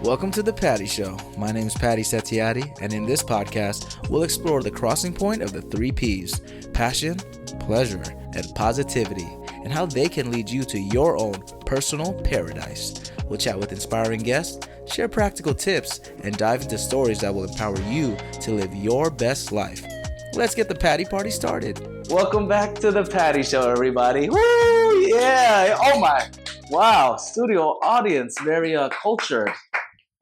Welcome to The Patty Show. My name is Patty Setiatti, and in this podcast, we'll explore the crossing point of the 3 Ps: passion, pleasure, and positivity, and how they can lead you to your own personal paradise. We'll chat with inspiring guests, share practical tips, and dive into stories that will empower you to live your best life. Let's get the Patty Party started. Welcome back to The Patty Show, everybody. Woo! Yeah! Oh my! Wow! Studio audience, very cultured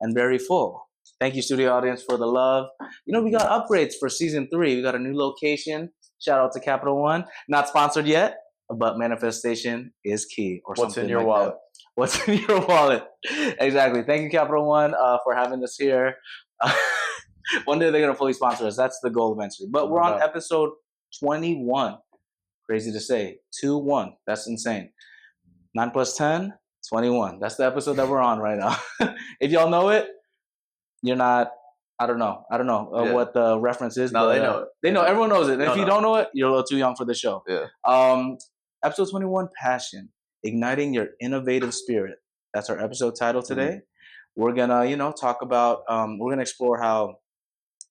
and very full. Thank you, studio audience, for the love. You know, we got upgrades for season 3. We got a new location. Shout out to Capital One. Not sponsored yet, but manifestation is key. Or What's something in your like wallet? That. What's in your wallet? Exactly. Thank you, Capital One, for having us here. One day they're going to fully sponsor us. That's the goal eventually. But we're on episode 21. Crazy to say. 2-1. That's insane. 9 plus 10, 21. That's the episode that we're on right now. If y'all know it, you're not, I don't know what the reference is. No, but, they know it. They know. Everyone knows it. And if you don't know it, you're a little too young for the show. Yeah. Episode 21, Passion. Igniting your innovative spirit. That's our episode title today. Mm-hmm. We're going to, talk about, we're going to explore how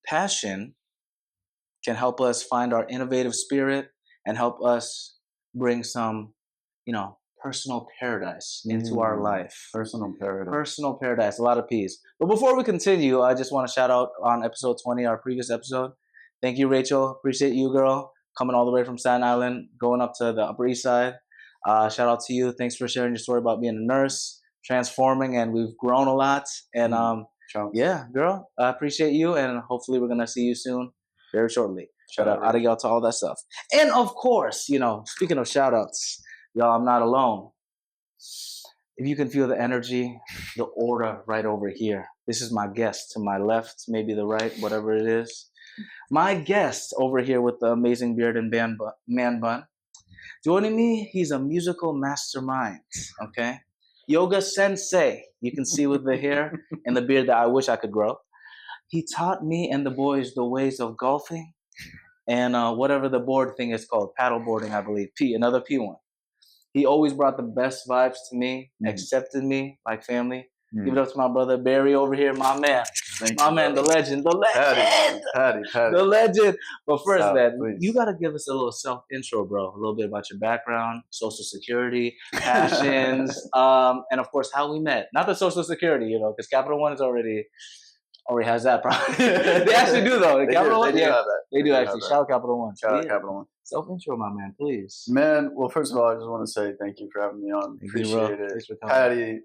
passion can help us find our innovative spirit and help us bring some, personal paradise into our life. Personal paradise. Personal paradise. A lot of P's. But before we continue, I just want to shout out on episode 20, our previous episode. Thank you, Rachel. Appreciate you, girl, coming all the way from Staten Island, going up to the Upper East Side. Shout out to you. Thanks for sharing your story about being a nurse, transforming, and we've grown a lot. And yeah, girl, I appreciate you, and hopefully we're gonna see you soon, very shortly. Shout out arigato to all that stuff. And of course, speaking of shout outs, y'all, I'm not alone. If you can feel the energy, the aura right over here. This is my guest to my left, maybe the right, whatever it is. My guest over here with the amazing beard and man bun. Joining me, he's a musical mastermind, okay? Yoga sensei, you can see with the hair and the beard that I wish I could grow. He taught me and the boys the ways of golfing and whatever the board thing is called, paddle boarding, I believe. Another P one. He always brought the best vibes to me, accepted me like family. Give it up to my brother Barry over here, my man. The legend. Patty. The legend. But first, man, please. You got to give us a little self-intro, bro. A little bit about your background, social security, passions, and of course, how we met. Not the social security, because Capital One is already has that problem. They actually do, though. Capital One, yeah, they do actually. Shout out Capital One. Shout out Capital One. Self-intro, my man, please. Man, well, first of all, I just want to say thank you for having me on. Appreciate it. Thanks for coming. Patty,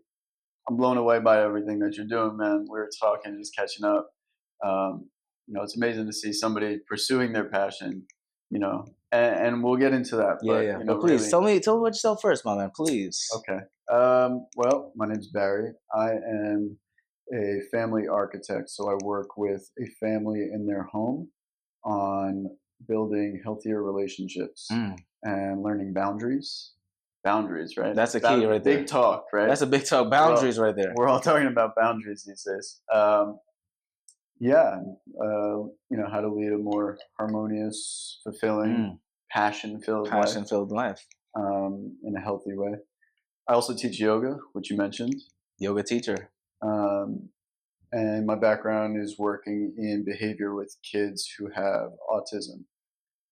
I'm blown away by everything that you're doing, man. We were talking, just catching up. It's amazing to see somebody pursuing their passion, and we'll get into that. But, but please, tell me about yourself first, my man, please. Okay. Well, my name's Barry. I am a family architect, so I work with a family in their home on building healthier relationships and learning boundaries. Boundaries, right? That's a key right there. Big talk, right? That's a big talk. Boundaries right there. We're all talking about boundaries these days. How to lead a more harmonious, fulfilling, passion-filled life in a healthy way. I also teach yoga, which you mentioned. Yoga teacher. And my background is working in behavior with kids who have autism.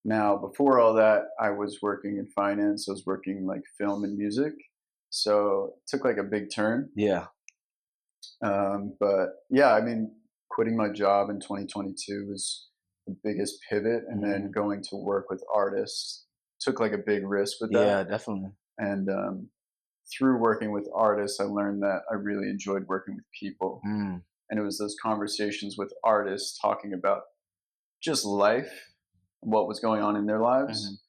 Now, before all that, I was working in finance. I was working like film and music. So it took like a big turn. Yeah. Quitting my job in 2022 was the biggest pivot. And then going to work with artists took like a big risk with that. Yeah, definitely. And through working with artists, I learned that I really enjoyed working with people. And it was those conversations with artists talking about just life, what was going on in their lives.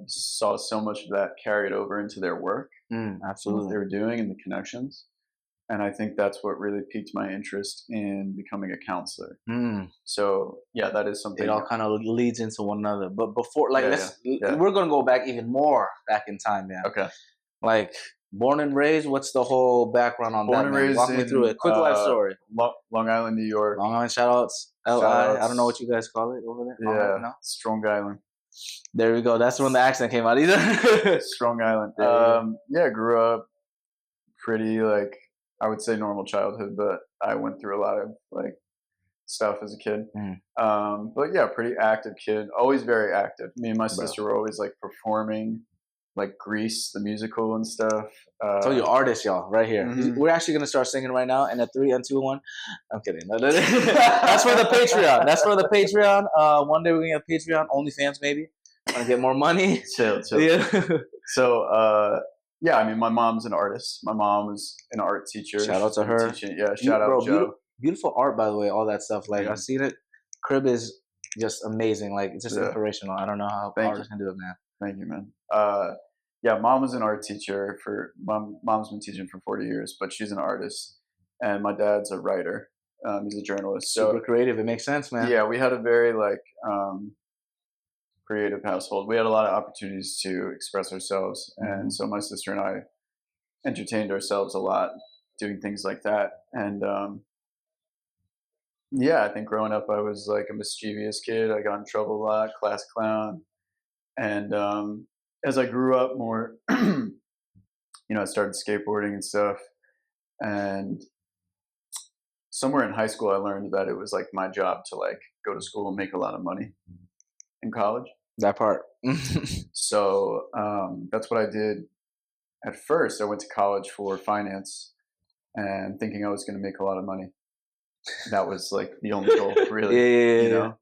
Saw so much of that carried over into their work. Absolutely. What they were doing and the connections. And I think that's what really piqued my interest in becoming a counselor. So, yeah, that is something. It all kind of leads into one another. But before, we're going to go back even more back in time, man. Okay. Like, born and raised, what's the whole background on that? Man? Walk me through it. Quick life story. Long Island, New York. Long Island, shout-outs. L.I. I don't know what you guys call it over there. Yeah, no? Strong Island. There we go. That's when the accent came out. Either Strong Island. Grew up pretty I would say normal childhood, but I went through a lot of like stuff as a kid. But yeah, pretty active kid. Always very active. Me and my Bro. sister were always like performing, like Grease, the musical and stuff. Told you artists, y'all, right here. We're actually gonna start singing right now. And a 3 and 2 1. I'm kidding. That's for the Patreon. That's for the Patreon. One day we're gonna have Patreon. OnlyFans maybe. Want to get more money? Chill. Yeah. So yeah, I mean, my mom's an artist. My mom was an art teacher. Shout out to her. Yeah, shout out Joe. Beautiful art, by the way. All that stuff. Like I've seen it. Crib is just amazing. Like it's just inspirational. I don't know how artists can do it, man. Thank you, man. Yeah, mom was an art teacher mom's been teaching for 40 years, but she's an artist, and my dad's a writer. He's a journalist. Super creative. It makes sense, man. Yeah, we had a very like creative household. We had a lot of opportunities to express ourselves, and so my sister and I entertained ourselves a lot doing things like that. And yeah, I think growing up I was like a mischievous kid. I got in trouble a lot, class clown. And as I grew up more, I started skateboarding and stuff. And somewhere in high school, I learned that it was like my job to like go to school and make a lot of money in college. That part. So that's what I did. At first, I went to college for finance and thinking I was going to make a lot of money. That was like the only goal, really. Yeah.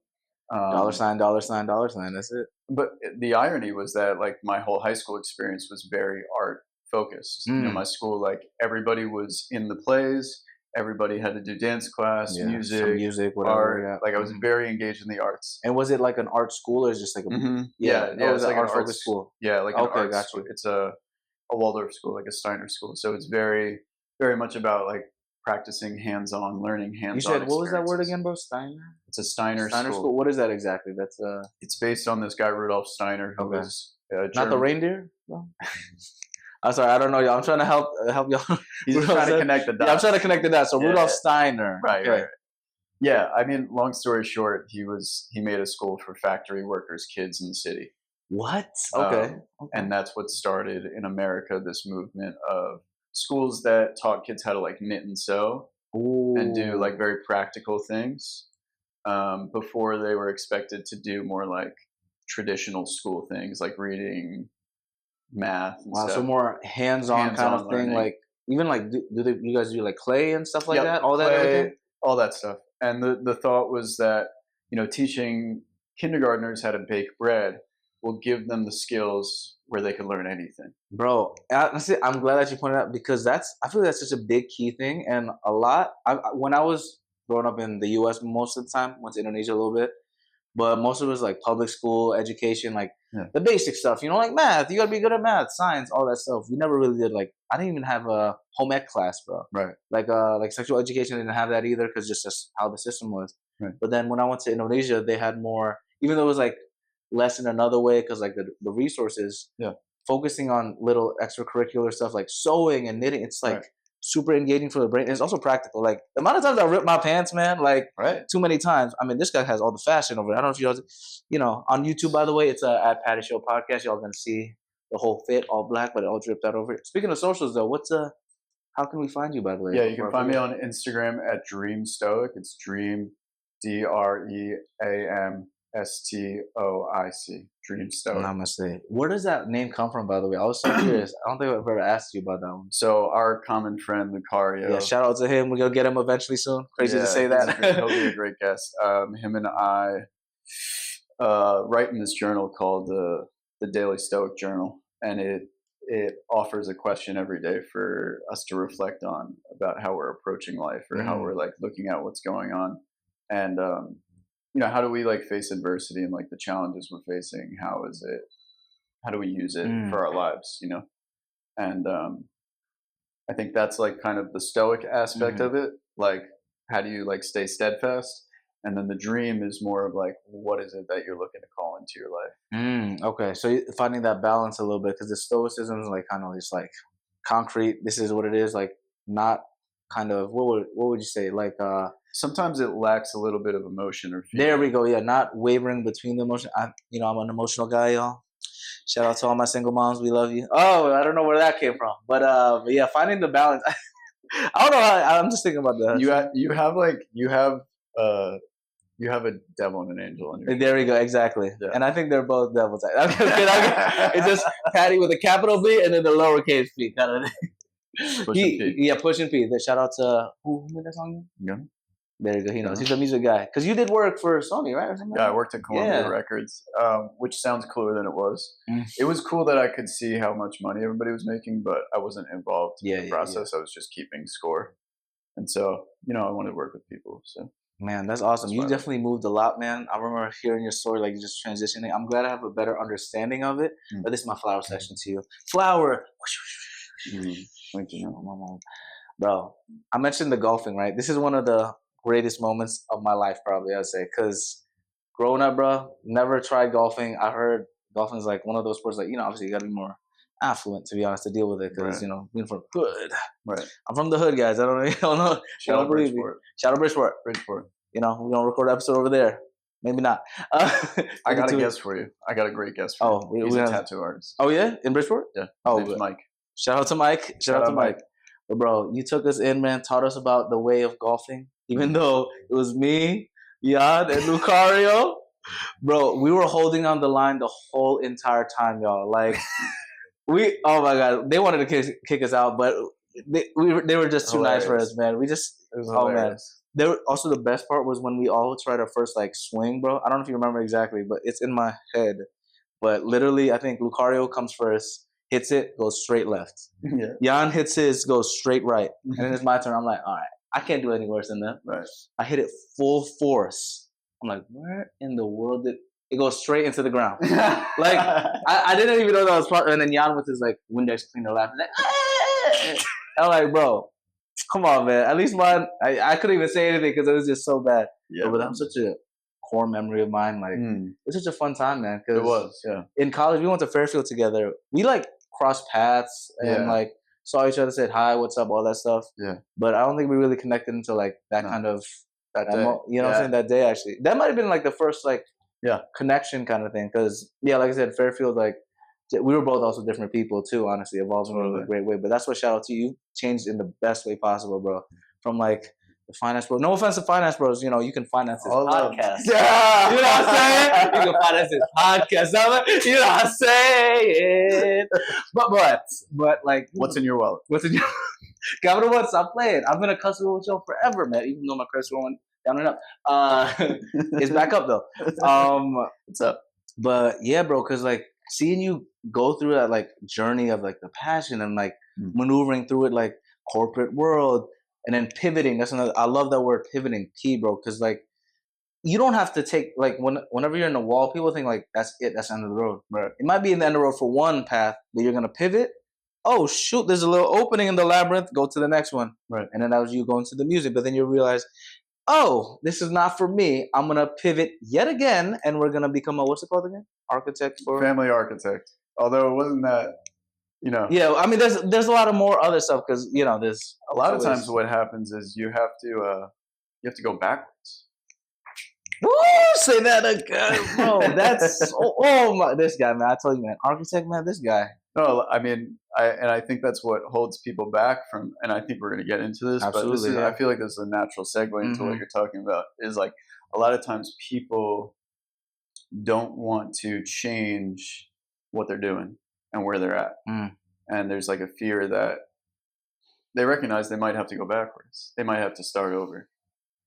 Dollar sign, dollar sign, dollar sign. That's it. But the irony was that like my whole high school experience was very art focused. My school, like everybody was in the plays. Everybody had to do dance class, music, whatever. art. Like I was very engaged in the arts. And was it like an art school or is it just like a it was like an art focused school? Yeah, like an art school. It's a Waldorf school, like a Steiner school. So it's very, very much about like practicing hands-on, learning hands-on. You said what was that word again, bro? Steiner. It's a Steiner school. What is that exactly? That's It's based on this guy Rudolf Steiner, who was not the reindeer. No? I'm sorry, I don't know y'all. I'm trying to help y'all. He's trying to connect the dots. Yeah, I'm trying to connect the dots. So Rudolf Steiner, right. Yeah, I mean, long story short, he made a school for factory workers' kids in the city. What? Okay. And that's what started in America this movement of schools that taught kids how to like knit and sew and do like very practical things before they were expected to do more like traditional school things like reading, math and stuff. So more hands-on kind of thing. Like even like you guys do like clay and stuff like that? All that stuff. And the thought was that, teaching kindergartners how to bake bread will give them the skills where they can learn anything. Bro, honestly, I'm glad that you pointed out because I feel that's such a big key thing. And when I was growing up in the U.S. most of the time, went to Indonesia a little bit, but most of it was like public school education, like the basic stuff, like math. You got to be good at math, science, all that stuff. We never really did I didn't even have a home ec class, bro. Right. Like sexual education, I didn't have that either because just how the system was. Right. But then when I went to Indonesia, they had more, even though it was like less in another way because like the resources, focusing on little extracurricular stuff like sewing and knitting, it's like super engaging for the brain. It's also practical. Like the amount of times I ripped my pants, man, like too many times. I mean, this guy has all the fashion over it. I don't know if you know, on YouTube, by the way, it's at Patty Show Podcast. Y'all gonna see the whole fit, all black, but it all dripped out over it. Speaking of socials though, how can we find you, by the way? Yeah, you can find me on Instagram at Dream Stoic. It's Dream, DreamStoic. Dream Stoic. Namaste. Where does that name come from, by the way? I was so curious. I don't think I've ever asked you about that one. So our common friend, Lucario. Yeah, shout out to him. We're going to get him eventually soon. Crazy to say that. He'll be a great guest. Him and I write in this journal called the Daily Stoic Journal. And it offers a question every day for us to reflect on about how we're approaching life or how we're like looking at what's going on. And, how do we like face adversity and like the challenges we're facing? How do we use it for our lives, And I think that's like kind of the stoic aspect of it. Like, how do you like stay steadfast? And then the dream is more of like, what is it that you're looking to call into your life? Okay. So finding that balance a little bit, because the stoicism is like kind of just like concrete. This is what it is. Like not kind of, what would you say? Like, sometimes it lacks a little bit of emotion or feeling. There we go. Yeah. Not wavering between the emotion. I'm an emotional guy, y'all. Shout out to all my single moms. We love you. Oh, I don't know where that came from, but yeah, finding the balance. I don't know. I'm just thinking about that. You have a devil and an angel on your There we go. Exactly. Yeah. And I think they're both devils. It's just Patty with a capital B and then the lowercase p kind of thing. Pushing P. Shout out to who made that song? Yeah. There you go. He knows. He's a music guy. Because you did work for Sony, right? Yeah, I worked at Columbia Records, which sounds cooler than it was. It was cool that I could see how much money everybody was making, but I wasn't involved in the process. I was just keeping score. And so, I wanted to work with people. So, man, that's awesome. You definitely moved a lot, man. I remember hearing your story, like you just transitioning. I'm glad I have a better understanding of it. But this is my flower section to you. Flower. Thank you. Bro, I mentioned the golfing, right? This is one of the greatest moments of my life, probably, I'd say. Because growing up, bro, never tried golfing. I heard golfing is like one of those sports, like, obviously you got to be more affluent, to be honest, to deal with it. Because, being from hood. Right. I'm from the hood, guys. I don't know. Shout out Bridgeport. Shout out Bridgeport. We're going to record an episode over there. Maybe not. I got a guess for you. I got a great guess for you. He's a tattoo artist. Oh, yeah? In Bridgeport? Yeah. Oh, Mike. Shout out to Mike. Shout out to Mike. But bro, you took us in, man, taught us about the way of golfing. Even though it was me, Jan, and Lucario. Bro, we were holding on the line the whole entire time, y'all. Like, oh my God, they wanted to kick us out, but they were just too nice for us, man. Man. Also, the best part was when we all tried our first, like, swing, bro. I don't know if you remember exactly, but it's in my head. But literally, I think Lucario comes first. Hits it, goes straight left. Yeah. Jan hits his, goes straight right. And then it's my turn. I'm like, all right, I can't do any worse than that. Right. I hit it full force. I'm like, where in the world did it go straight into the ground? Like, I didn't even know that was part. And then Jan with his, like, Windex cleaner laughing. Like, I'm like, bro, come on, man. At least mine, I couldn't even say anything because it was just so bad. Yeah, but that was such a core memory of mine. Like, it was such a fun time, man. It was, yeah. In college, we went to Fairfield together. We, like, crossed paths and like saw each other, said hi, what's up, all that stuff. Yeah. But I don't think we really connected until like that kind of day. You know what I'm saying? That day actually. That might have been like the first like connection kind of thing. Because like I said, Fairfield, like we were both also different people too, honestly, evolved in a great way. But that's what shout out to you. Changed in the best way possible, bro. From like the finance bro. No offense to finance bros, you can finance this podcast. Yeah. You know what I'm saying? You can finance this podcast. You know what I'm saying? But like, what's in your wallet? What's in your Capital One? Stop playing. I've been a customer with y'all forever, man. Even though my credit score went down and up, it's back up though. What's up? But yeah, bro, because like seeing you go through that like journey of like the passion and like maneuvering through it, like corporate world. And then pivoting, that's another. I love that word pivoting, P, bro, because like you don't have to take like whenever you're in the wall, people think like that's it, that's the end of the road. Right. It might be in the end of the road for one path, but you're gonna pivot. Oh shoot, there's a little opening in the labyrinth. Go to the next one. Right. And then that was you going to the music, but then you realize, oh, this is not for me. I'm gonna pivot yet again, and we're gonna become what's it called again? Architect or family architect. Although it wasn't that. Yeah, I mean, there's a lot of more other stuff because there's a lot of times what happens is you have to go backwards. Woo! Say that again, bro. That's my this guy, man. I told you, man, architect, man. This guy. No, I mean, I think that's what holds people back from, and I think we're going to get into this. Absolutely, but I feel like this is a natural segue into what you're talking about. Is like a lot of times people don't want to change what they're doing and where they're at. And there's like a fear that they recognize they might have to go backwards. They might have to start over,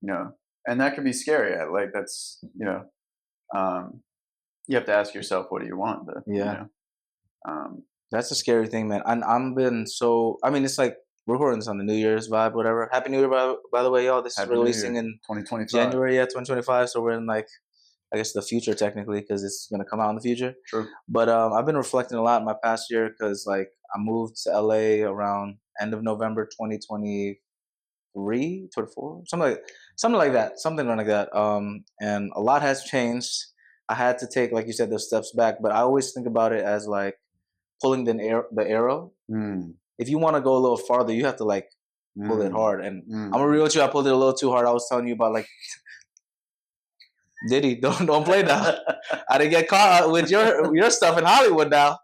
and that can be scary. Like that's, you have to ask yourself, what do you want? That's a scary thing, man. It's like we're recording this on the New Year's vibe, whatever. Happy New Year, by the way, y'all. This Happy is releasing in 2025. January, 2025. So we're in like, I guess the future technically because it's going to come out in the future. True. But I've been reflecting a lot in my past year because like I moved to LA around end of November 2023, 24, something like that. And a lot has changed. I had to take, like you said, those steps back, but I always think about it as like pulling the arrow. If you want to go a little farther, you have to like pull it hard. And I'm gonna be real with you, I pulled it a little too hard. I was telling you about like Diddy, don't play now. I didn't get caught with your stuff in Hollywood now.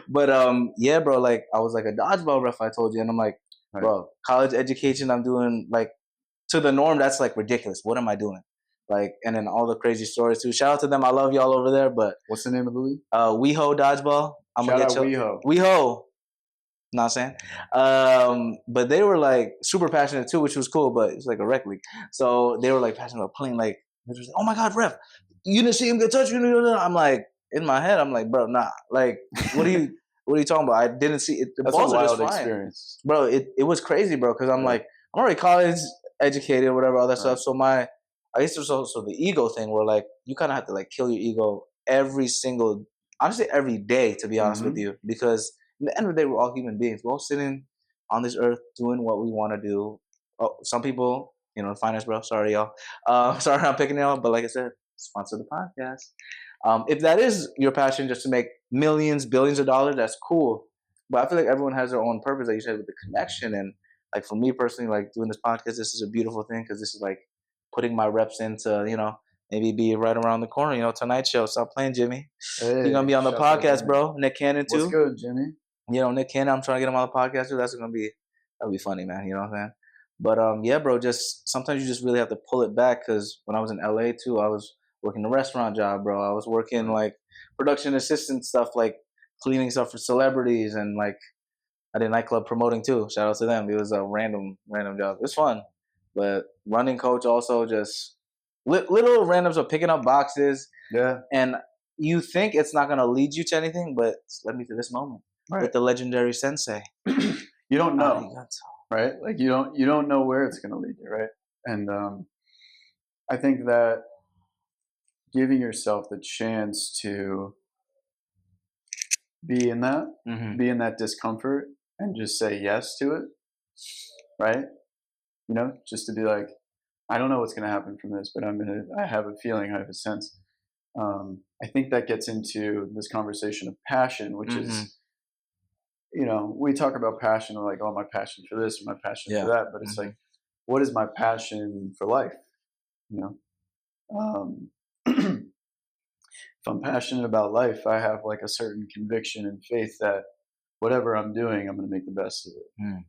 But yeah, bro, like I was like a dodgeball ref, I told you, and I'm like, Right. bro, college education, I'm doing like to the norm, that's like ridiculous. What am I doing? Like, and then all the crazy stories too. Shout out to them. I love y'all over there. But what's the name of the league? WeHo Dodgeball. I'm Shout gonna out get you. WeHo. WeHo. Know what I'm saying? But they were like super passionate too, which was cool, but it's like a rec league. So they were like passionate about playing like, oh my God, ref, you didn't see him get touched. I'm like, in my head, I'm like, bro, nah. Like, what are you talking about? I didn't see it. The That's balls a are just wild flying. experience. Bro, it was crazy, bro, because I'm like, I'm already college educated, whatever, all that stuff. So I guess there's also the ego thing where like, you kind of have to like kill your ego honestly, every day, to be honest with you, because at the end of the day, we're all human beings. We're all sitting on this earth doing what we want to do. Oh, some people, finance, bro. Sorry, y'all. Sorry, I'm picking y'all. But like I said, sponsor the podcast. If that is your passion, just to make millions, billions of dollars, that's cool. But I feel like everyone has their own purpose, like you said, with the connection. And like for me personally, like doing this podcast, this is a beautiful thing because this is like putting my reps into, maybe be right around the corner. Tonight show. Stop playing, Jimmy. Hey, You're gonna be on the podcast, bro. Nick Cannon too. What's good, Jimmy? Nick Cannon, I'm trying to get him on the podcast too. That'll be funny, man. You know what I'm saying? But yeah, bro, just sometimes you just really have to pull it back because when I was in LA too, I was working a restaurant job, bro. I was working like production assistant stuff, like cleaning stuff for celebrities, and like I did nightclub promoting too. Shout out to them. It was a random job. It was fun, but running coach also just little randoms of picking up boxes. Yeah, and you think it's not gonna lead you to anything, but it's led me to this moment. Right. With the legendary sensei. You don't know, right? Like you don't know where it's going to lead you, right? And I think that giving yourself the chance to be in that discomfort and just say yes to it, right? Just to be like, I don't know what's going to happen from this, but I have a feeling, I have a sense. I think that gets into this conversation of passion, which is, we talk about passion, like, oh, my passion for this or my passion for that, but it's like, what is my passion for life? If I'm passionate about life, I have like a certain conviction and faith that whatever I'm doing, I'm going to make the best of it, and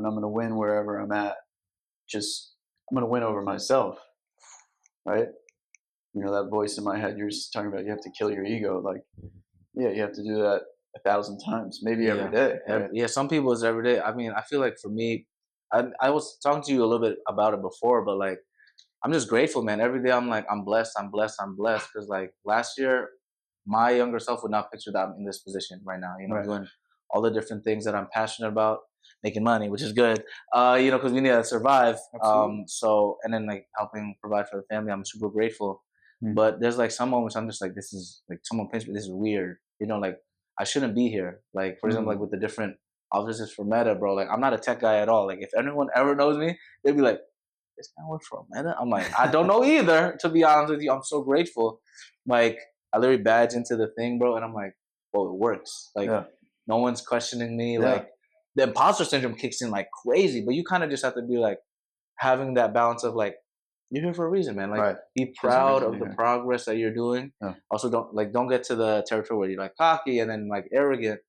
I'm going to win wherever I'm at. I'm going to win over myself, right? That voice in my head, you're just talking about, you have to kill your ego. Like, yeah, you have to do that 1,000 times, maybe every day. Right? Yeah, some people it's every day. I mean, I feel like for me, I was talking to you a little bit about it before, but like, I'm just grateful, man. Every day I'm like, I'm blessed. Because like last year, my younger self would not picture that I'm in this position right now, doing all the different things that I'm passionate about, making money, which is good, because we need to survive. So, and then like helping provide for the family, I'm super grateful. But there's like some moments I'm just like, this is like, someone pinch me, this is weird. Like, I shouldn't be here. Like, for example, like with the different offices for Meta, bro, like I'm not a tech guy at all. Like if anyone ever knows me, they'd be like, this guy works for Meta? I'm like, I don't know either, to be honest with you. I'm so grateful. Like, I literally badge into the thing, bro, and I'm like, well, it works. Like, no one's questioning me. Like, the imposter syndrome kicks in like crazy, but you kind of just have to be like, having that balance of like, you're here for a reason, man. Like, be proud of the progress that you're doing. Also, don't get to the territory where you're like cocky and then like arrogant.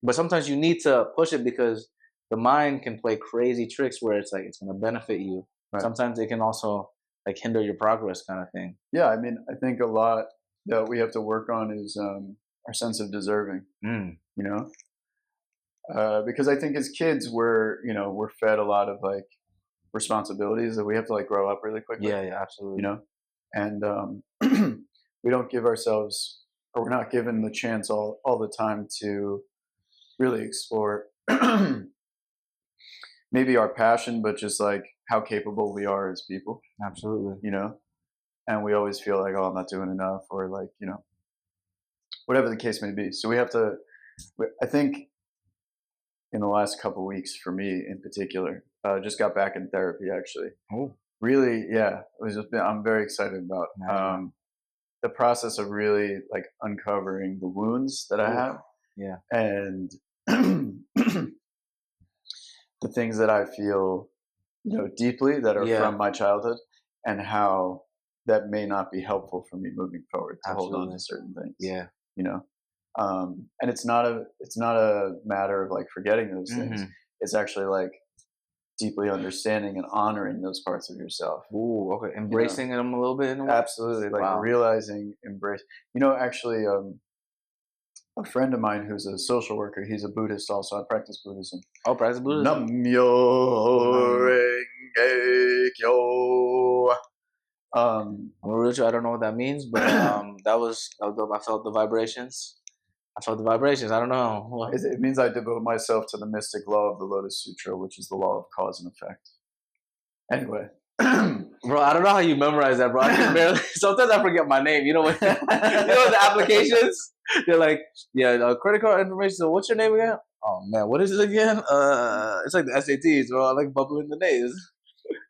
But sometimes you need to push it because the mind can play crazy tricks where it's like, it's going to benefit you. Sometimes it can also like hinder your progress, kind of thing. Yeah, I mean, I think a lot that we have to work on is our sense of deserving. Because I think as kids we're fed a lot of like responsibilities that we have to like grow up really quickly. Yeah, absolutely. And we don't give ourselves, or we're not given the chance all the time to really explore maybe our passion, but just like how capable we are as people. Absolutely. And we always feel like, oh, I'm not doing enough, or like, whatever the case may be. So we have to, I think in the last couple of weeks for me in particular, just got back in therapy actually. Oh. Really, yeah. I'm very excited about the process of really like uncovering the wounds that I have. Yeah. And the things that I feel, deeply that are from my childhood, and how that may not be helpful for me moving forward to hold on to certain things. Yeah. And it's not a matter of like forgetting those things. Mm-hmm. It's actually like deeply understanding and honoring those parts of yourself. Ooh, okay. You know, Embracing them a little bit in a way. absolutely, like Wow. realizing, embrace. You know, actually, a friend of mine who's a social worker. He's a Buddhist also. I practice Buddhism. Oh, practice Buddhism. Nam-myo renge kyo. I'm real sure I don't know what that means, but that was dope. I felt the vibrations. I felt the vibrations. I don't know. It means I devote myself to the mystic law of the Lotus Sutra, which is the law of cause and effect. Anyway. Bro, I don't know how you memorize that, bro. I can barely. Sometimes I forget my name. You know what? You know the applications. They're like, yeah, credit card information. So, what's your name again? Oh man, what is it again? It's like the SATs, bro. I like bubbling the names.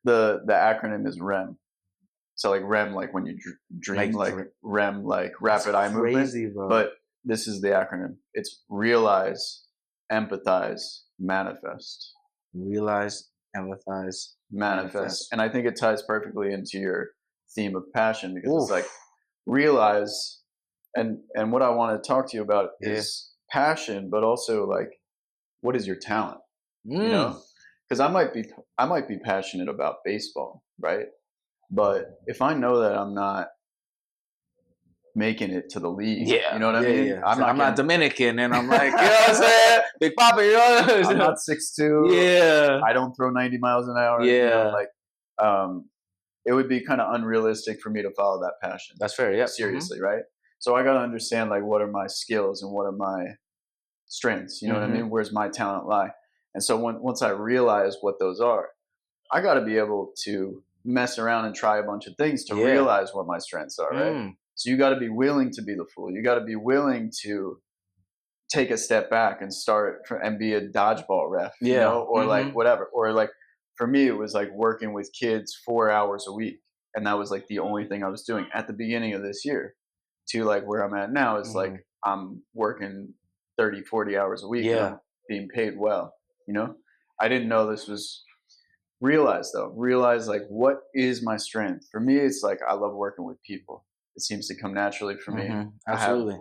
The acronym is REM. So like REM, like when you dream, like REM, like rapid eye movement. Bro. But this is the acronym. It's realize, empathize, manifest. Realize, empathize, manifest. And I think it ties perfectly into your theme of passion because it's like realize, and what I want to talk to you about is passion, but also like what is your talent? You know, because I might be passionate about baseball, right? But if I know that I'm not making it to the league, you know what I mean? Yeah. I'm not Dominican, and I'm like, you know what I'm saying? Big Papa, you know what I'm saying? I'm not 6'2". Yeah. I don't throw 90 miles an hour. Yeah. You know, like, it would be kind of unrealistic for me to follow that passion. That's fair. Yeah. Seriously, right? So I got to understand like what are my skills and what are my strengths. You know what I mean? Where's my talent lie? And so once I realize what those are, I got to be able to mess around and try a bunch of things to realize what my strengths are, right? So you got to be willing to be the fool. You got to be willing to take a step back and start and be a dodgeball ref, you know, or like whatever. Or like for me, it was like working with kids 4 hours a week. And that was like the only thing I was doing at the beginning of this year to like where I'm at now is like I'm working 30, 40 hours a week and I'm being paid well, you know? I didn't know this was realize like what is my strength? For me, it's like I love working with people. It seems to come naturally for me. Absolutely.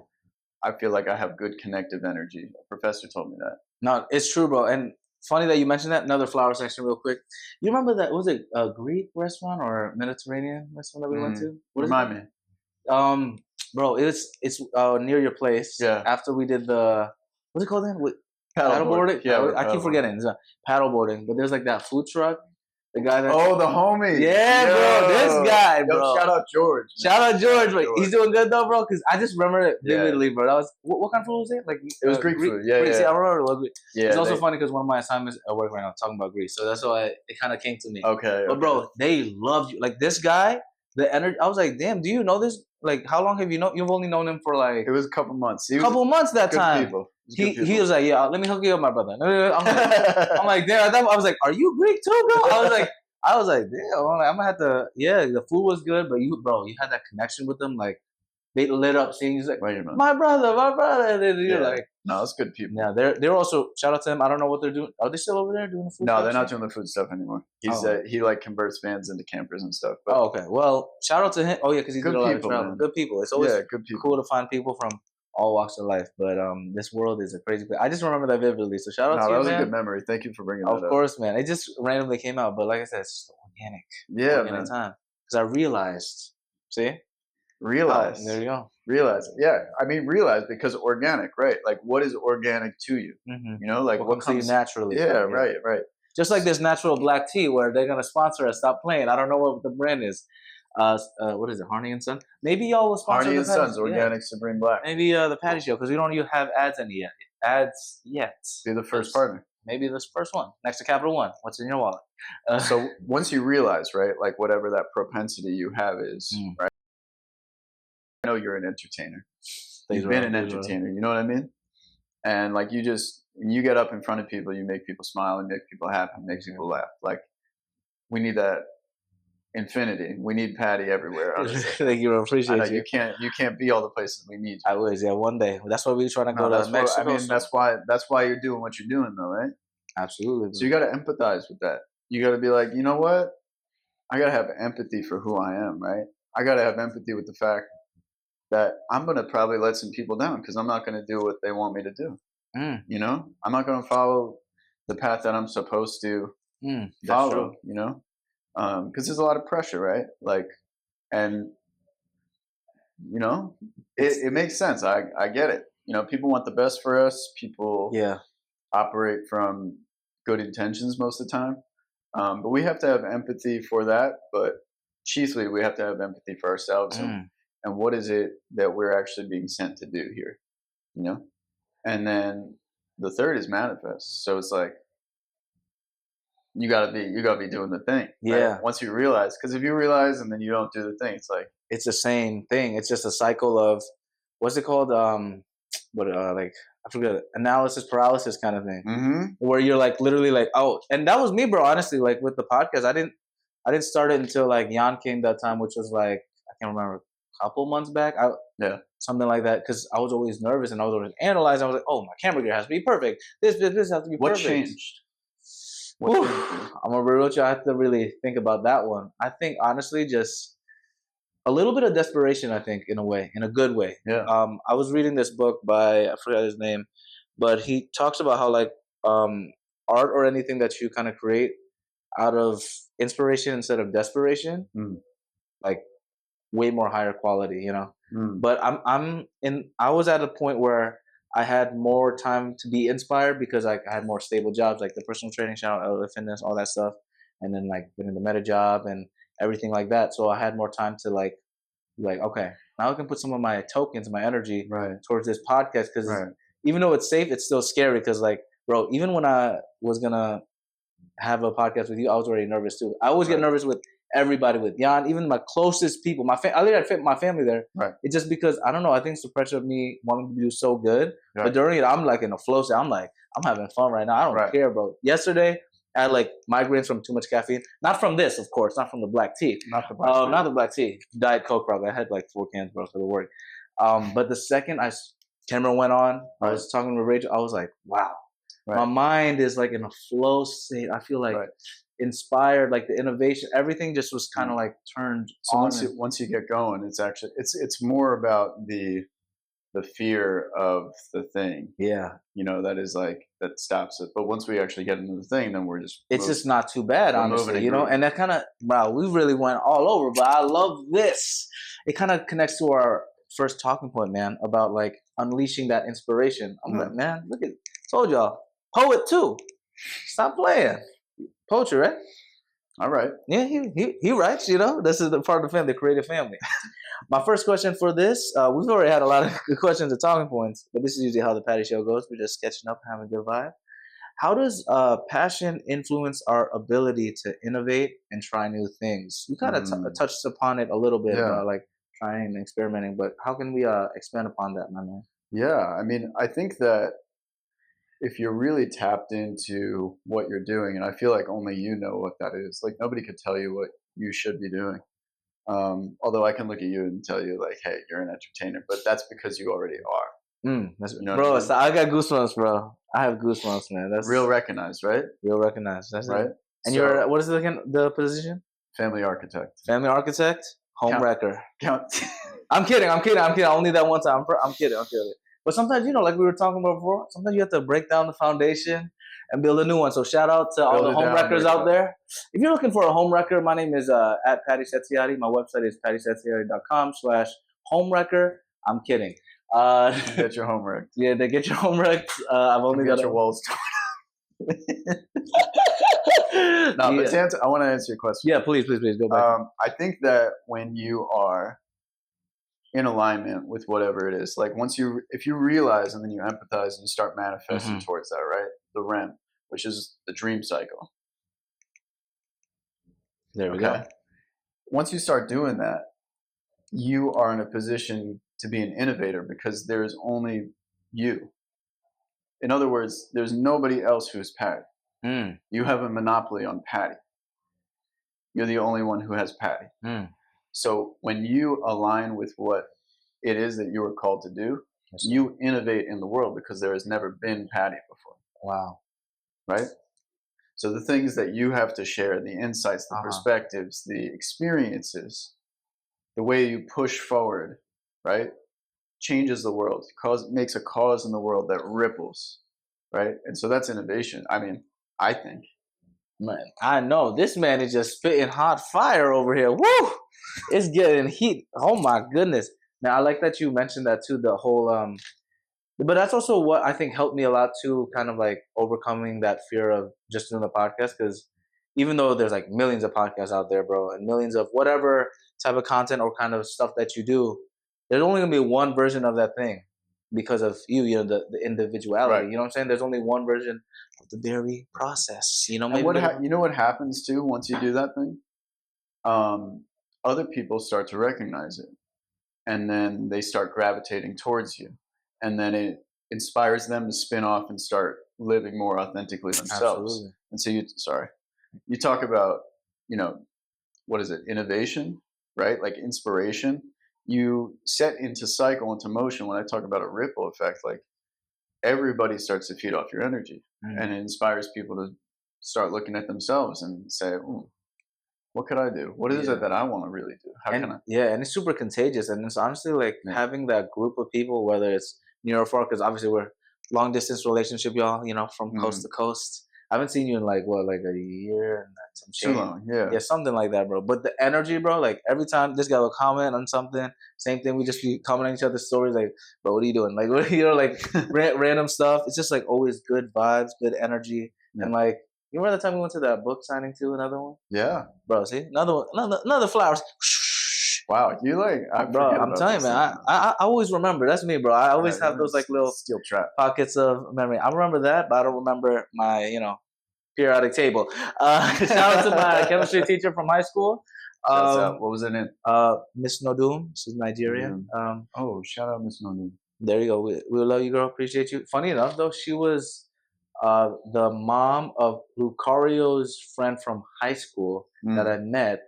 I feel like I have good connective energy. A professor told me that. No, it's true, bro. And funny that you mentioned that. Another flower section, real quick. You remember that? Was it a Greek restaurant or Mediterranean restaurant that we went to? Remind me. Bro, it's near your place. Yeah. After we did the what's it called then? Paddleboarding. Yeah, I keep forgetting. It's paddleboarding, but there's like that food truck. The guy that the homie. Yeah, bro. This guy, bro. Shout out George. Shout out George. But he's doing good though, bro. Because I just remember it vividly, bro. That was what kind of food was it? Like it was Greek food. Yeah, Greek, yeah. I remember it was Greek. Yeah. It's also funny because one of my assignments at work right now talking about Greece, so that's why it kind of came to me. Okay. But bro, they loved you. Like this guy, the energy. I was like, damn. Do you know this? Like, how long have you known? You've only known him for like it was a couple months. Couple months that time. People. He was like, yeah, let me hook you up, my brother. I'm like, damn. I was like, are you Greek too, bro? I was like, damn, I'm gonna have to. Yeah, the food was good, but you had that connection with them. Like, they lit up seeing you. Like, my brother, and then you're like, no, it's good people. Yeah, they're also shout out to them. I don't know what they're doing. Are they still over there doing the food? No, they're not doing the food stuff anymore. He like converts vans into campers and stuff. But okay. Well, shout out to him. Oh yeah, because he's doing a lot of travel. Good people. It's always good people. Cool to find people from all walks of life. But this world is a crazy place. I just remember that vividly. So shout out to you, man. That was a good memory. Thank you for bringing that up. Of course, man. It just randomly came out, but like I said, it's just organic. Yeah, organic time. Because I realized. See. Realize. There you go. Realize. Yeah, I mean realize because organic, right? Like what is organic to you? You know, like what comes naturally. Yeah, right. Just like this natural black tea where they're gonna sponsor us. Stop playing. I don't know what the brand is. What is it? Harney and Son. Maybe y'all will sponsor Harney and Sons Organic Supreme Black. Maybe the Patty Show because we don't even have ads yet. Be the first partner. Maybe this first one next to Capital One. What's in your wallet? So once you realize, right, like whatever that propensity you have is, right. I know you're an entertainer. You've been an entertainer. You know what I mean? And like when you get up in front of people, you make people smile and make people happy, make people laugh. Like we need that infinity. We need Patty everywhere. Thank you. Appreciate you. You can't be all the places we need you. I wish, one day. That's why we're trying to go to Mexico. That's why you're doing what you're doing, though, right? Absolutely. So you got to empathize with that. You got to be like, you know what? I got to have empathy for who I am, right? I got to have empathy with the fact that I'm going to probably let some people down because I'm not going to do what they want me to do. You know, I'm not going to follow the path that I'm supposed to follow, you know, because there's a lot of pressure, right? Like, and, you know, it makes sense. I get it. You know, people want the best for us. People operate from good intentions most of the time. But we have to have empathy for that. But chiefly, we have to have empathy for ourselves and what is it that we're actually being sent to do here, you know? And then the third is manifest. So it's like you gotta be doing the thing. Yeah. Right? Once you realize, because if you realize and then you don't do the thing, it's like it's the same thing. It's just a cycle of what's it called? Like I forget, analysis paralysis kind of thing, where you're like literally like, oh, and that was me, bro. Honestly, like with the podcast, I didn't start it until like Jan came that time, which was like I can't remember, a couple months back. Something like that, because I was always nervous and I was always analyzing. I was like, oh, my camera gear has to be perfect. This has to be perfect. What changed? I'm gonna be real with you. I have to really think about that one. I think honestly, just a little bit of desperation. I think in a way, in a good way. Yeah. I was reading this book by I forgot his name, but he talks about how like art or anything that you kind of create out of inspiration instead of desperation, like way more higher quality, you know. But I was at a point where I had more time to be inspired because I had more stable jobs, like the personal training channel, LA Fitness, all that stuff, and then like getting the meta job and everything like that. So I had more time to like okay, now I can put some of my tokens, my energy towards this podcast because even though it's safe, it's still scary because like, bro, even when I was gonna have a podcast with you, I was already nervous too. I always get nervous with everybody, with Jan, even my closest people. I literally fit my family there. It's just because I don't know. I think it's the pressure of me wanting to do so good, but during it, I'm like in a flow state. I'm like, I'm having fun right now. I don't care, bro. Yesterday, I had like migraines from too much caffeine. Not from this, of course. Not from the black tea. Not the black tea. Diet Coke, probably. I had like 4 cans, bro, for the work. But the second camera went on, I was talking to Rachel. I was like, wow. My mind is like in a flow state. I feel like inspired, like the innovation, everything just was kind of like turned on. Once you get going, it's actually it's more about the fear of the thing. Yeah. You know, that is like that stops it. But once we actually get into the thing, then we're just just not too bad, honestly. You know, and that kind of wow, we really went all over, but I love this. It kind of connects to our first talking point, man, about like unleashing that inspiration. I'm like, man, look at told y'all. Poet too. Stop playing. Poetry, right? All right. Yeah, he writes, you know. This is the part of the family, the creative family. My first question for this, we've already had a lot of good questions and talking points, but this is usually how the Patty Show goes. We're just sketching up, having a good vibe. How does passion influence our ability to innovate and try new things? We kind of touched upon it a little bit, like trying and experimenting, but how can we expand upon that, my man? Yeah, I mean, I think that if you're really tapped into what you're doing, and I feel like only you know what that is, like nobody could tell you what you should be doing. Although I can look at you and tell you like, hey, you're an entertainer, but that's because you already are. That's, you know bro, I mean? I got goosebumps, bro. I have goosebumps, man. That's real recognized, right? Real recognized. That's right. It. And so, you're what is the position? Family architect. Family architect. Home wrecker. Count. I'm kidding. I only that one time. I'm kidding. But sometimes, you know, like we were talking about before, sometimes you have to break down the foundation and build a new one. So shout out to all the home wreckers out there. If you're looking for a home wrecker, my name is at Patty Setziati. My website is pattysetziati.com/homewrecker. I'm kidding. Get your home wrecked. Yeah, they get your home wrecked. I've only got your walls torn. No, but I want to answer your question. Yeah, please go back. I think that when you are in alignment with whatever it is, like if you realize and then you empathize and you start manifesting towards that, right? The REM, which is the dream cycle. There we go. Once you start doing that, you are in a position to be an innovator because there is only you. In other words, there's nobody else who's Patty. You have a monopoly on Patty. You're the only one who has Patty. So when you align with what it is that you were called to do, you innovate in the world because there has never been Patty before. Wow. Right? So the things that you have to share, the insights, the perspectives, the experiences, the way you push forward, right, changes the world, makes a cause in the world that ripples, right? And so that's innovation. I mean, I think. Man, I know this man is just spitting hot fire over here. Woo! It's getting heat. Oh my goodness. Now I like that you mentioned that too. The whole but that's also what I think helped me a lot too, kind of like overcoming that fear of just doing the podcast. Because even though there's like millions of podcasts out there, bro, and millions of whatever type of content or kind of stuff that you do, there's only gonna be one version of that thing because of you know, the individuality. Right. You know what I'm saying? There's only one version of the very process. You know, And maybe you know what happens too once you do that thing? Other people start to recognize it, and then they start gravitating towards you, and then it inspires them to spin off and start living more authentically themselves. absolutely. And so you talk about, you know, what is it, innovation, right? Like inspiration. You set into cycle, into motion. When I talk about a ripple effect, like everybody starts to feed off your energy, and it inspires people to start looking at themselves and say, "Ooh, what could I do? What is Yeah. it that I want to really do? How And can I?" yeah, and it's super contagious. And it's honestly like Yeah. having that group of people, whether it's near or far, because obviously we're long distance relationship, y'all, you know, from coast to coast. I haven't seen you in like what, like a year and some Too change. long, yeah. Yeah, something like that, bro. But the energy, bro, like every time this guy will comment on something, same thing, we just be commenting each other's stories, like, bro, what are you doing? Like, what, you know, like random stuff. It's just like always good vibes, good energy. Yeah. And like, you remember the time we went to that book signing too, another one? Yeah. Bro, see? Another one, another flowers. Wow, you like, I Bro, forget I'm about telling you, this man. stuff. I always remember. That's me, bro. I always have those like little steel trap. pockets of memory. I remember that, but I don't remember my, you know, periodic table. Shout out to my chemistry teacher from high school. Shouts out. What was her name? Miss Nodum. She's Nigerian. Oh, shout out Miss Nonu. There you go. We love you, girl. Appreciate you. Funny enough, though, she was the mom of Lucario's friend from high school that I met,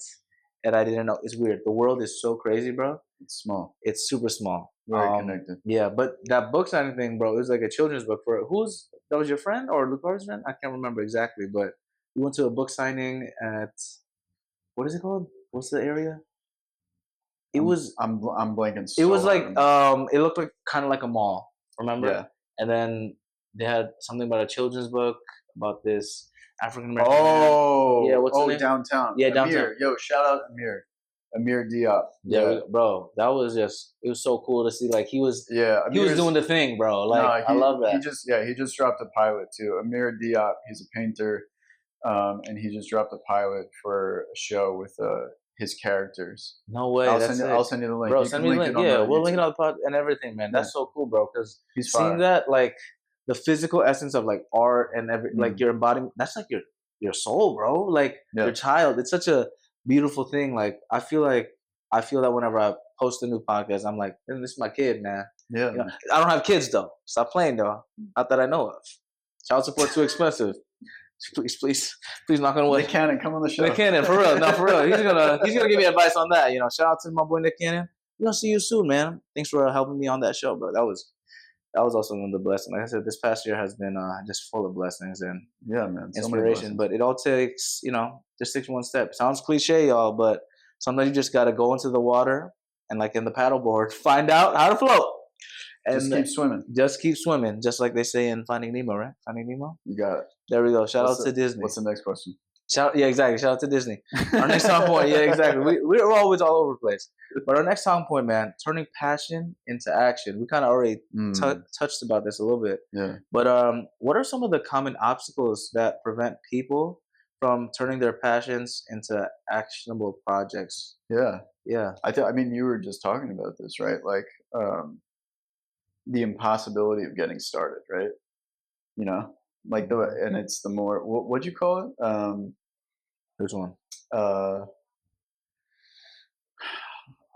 and I didn't know. It's weird. The world is so crazy, bro. It's small. It's super small. Very connected. Yeah, but that book signing thing, bro, it was like a children's book for that was your friend or Lucario's friend? I can't remember exactly, but we went to a book signing at what is it called? What's the area? It was I'm blanking. So it was like hard. it looked like kind of like a mall, remember? Yeah. And then they had something about a children's book about this African American. Oh, yeah, what's his name? Downtown. Yeah, Amir. downtown. Yo, shout out Amir. Amir Diop. Yeah, bro, that was just it was so cool to see. Like he was doing the thing, bro. Like I love that. He just dropped a pilot too. Amir Diop. He's a painter, and he just dropped a pilot for a show with his characters. No way. I'll send you the link. Bro, you send me the link. Yeah, we'll link it on the pod and everything, man. That's so cool, bro. Because seeing that, like the physical essence of like art and like your embodiment, that's like your soul, bro. Like your child. It's such a beautiful thing. Like I feel that whenever I post a new podcast, I'm like, this is my kid, man. Yeah. You know, I don't have kids though. Stop playing though. Not that I know of. Child support too expensive. Please knock on wood. Nick Cannon, come on the show. Nick Cannon, for real. No, for real. He's gonna give me advice on that. You know, shout out to my boy Nick Cannon. You know, see you soon, man. Thanks for helping me on that show, bro. That was also one of the blessings. Like I said, this past year has been just full of blessings and man, inspiration. But it all takes, just takes one step. Sounds cliche, y'all, but sometimes you just gotta go into the water and like in the paddleboard, find out how to float. And just keep swimming. Just keep swimming, just like they say in Finding Nemo, right? Finding Nemo. You got it. There we go. Shout out to Disney. What's the next question? Yeah, exactly. Shout out to Disney. Our next talking point, yeah, exactly. We're always all over the place. But our next talking point, man, turning passion into action. We kind of already touched about this a little bit. Yeah. But what are some of the common obstacles that prevent people from turning their passions into actionable projects? Yeah. Yeah. I mean, you were just talking about this, right? Like the impossibility of getting started, right? You know, like and it's the more what'd you call it? Which one?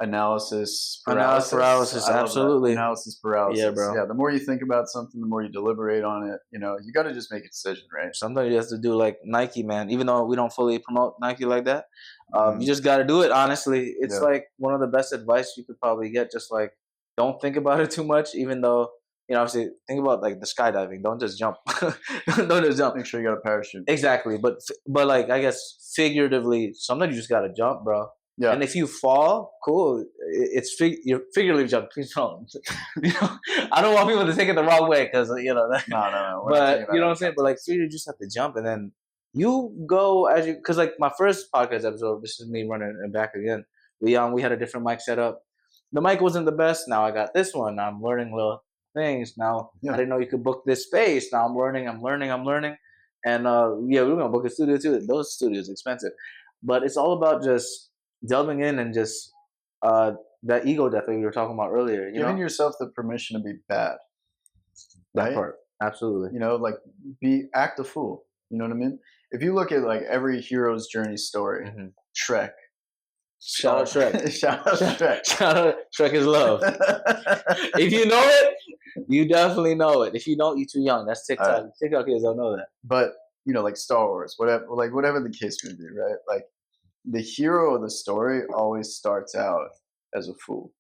Analysis paralysis. Absolutely. Analysis paralysis. Yeah, bro. Yeah, the more you think about something, the more you deliberate on it. You got to just make a decision, right? Sometimes you have to do like Nike, man. Even though we don't fully promote Nike like that, you just got to do it. Honestly, it's like one of the best advice you could probably get. Just like don't think about it too much. Even though obviously think about like the skydiving. Don't just jump. Don't just jump. Make sure you got a parachute. Exactly, but like I guess figuratively, sometimes you just got to jump, bro. Yeah. And if you fall, cool. It's you're figuratively jumping. Please don't. I don't want people to take it the wrong way because No. But you know what I'm saying. But like, you just have to jump, and then you go as you. Because like my first podcast episode, this is me running and back again. We had a different mic setup. The mic wasn't the best. Now I got this one. I'm learning little things. Now I didn't know you could book this space. Now I'm learning. And we're gonna book a studio too. Those studios expensive, but it's all about just delving in and just that ego death that we were talking about earlier. Giving yourself the permission to be bad. That part, absolutely. Like act a fool. You know what I mean? If you look at like every hero's journey story, Shrek. Shout out Shrek. Shout out Shrek. Shout out Shrek is love. If you know it, you definitely know it. If you don't, you're too young. That's TikTok. TikTok kids don't know that. But like Star Wars, whatever the case may be, right? Like the hero of the story always starts out as a fool.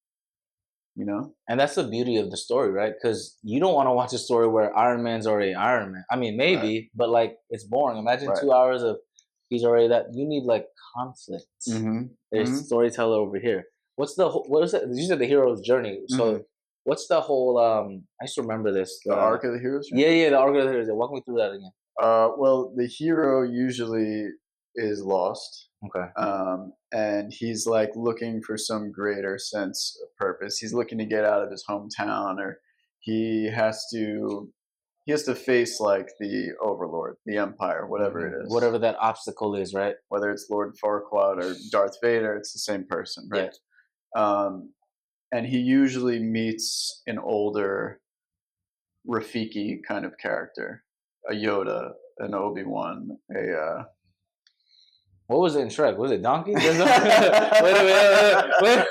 And that's the beauty of the story, right? Because you don't want to watch a story where Iron Man's already Iron Man. I mean, maybe, but like it's boring. Imagine 2 hours of he's already that. You need like conflict. There's storyteller over here. What is it? You said the hero's journey. So what's the whole? I used to remember this. The arc of the hero's journey. Yeah, the arc of the hero's journey. Walk me through that again. Well, the hero usually is lost. Okay. And he's like looking for some greater sense of purpose. He's looking to get out of his hometown, or he has to face like the overlord, the empire, whatever it is. Whatever that obstacle is, right? Whether it's Lord Farquaad or Darth Vader, it's the same person, right? Yeah. And he usually meets an older Rafiki kind of character, a Yoda, an Obi-Wan, what was it in Shrek? Was it Donkey? Wait a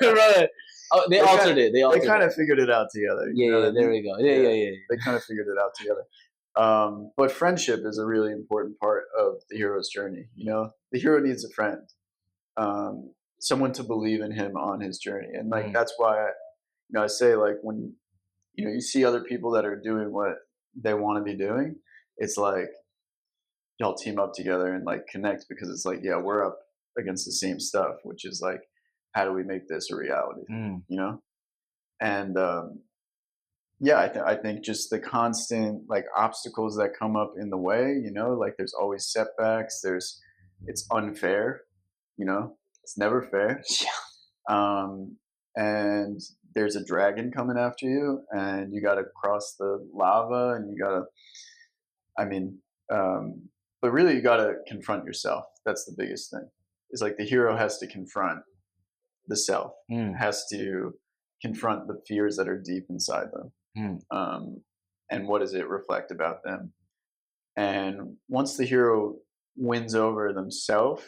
minute. Oh, they altered it. They kind of figured it out together. Yeah, there we go. Yeah. They kind of figured it out together. But friendship is a really important part of the hero's journey. The hero needs a friend, someone to believe in him on his journey, and like that's why I say like when you see other people that are doing what they want to be doing, it's like y'all team up together and like connect, because it's like, yeah, we're up against the same stuff, which is like, how do we make this a reality? And I think just the constant like obstacles that come up in the way, like there's always setbacks. It's unfair, it's never fair. And there's a dragon coming after you, and you got to cross the lava, and you got to, but really, you got to confront yourself. That's the biggest thing. It's like the hero has to confront the self, has to confront the fears that are deep inside them. And what does it reflect about them? And once the hero wins over themselves,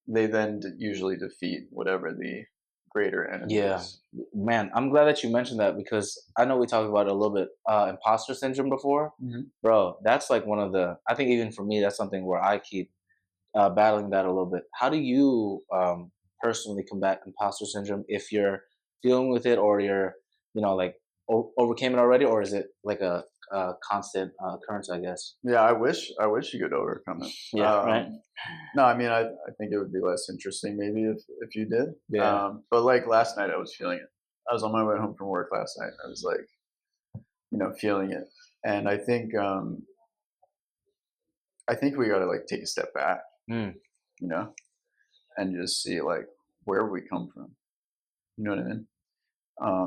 they then usually defeat whatever the greater enemy is. Man, I'm glad that you mentioned that, because I know we talked about it a little bit, imposter syndrome before. Bro, that's like one of the, I think even for me, that's something where I keep battling that a little bit. How do you personally combat imposter syndrome, if you're dealing with it, or you're, like overcame it already, or is it like a constant occurrence, I guess? Yeah, I wish you could overcome it. Right. No, I mean, I think it would be less interesting maybe if you did. Yeah. But like last night, I was feeling it. I was on my way home from work last night. I was like, feeling it, and I think we got to like take a step back, and just see like where we come from. You know what I mean?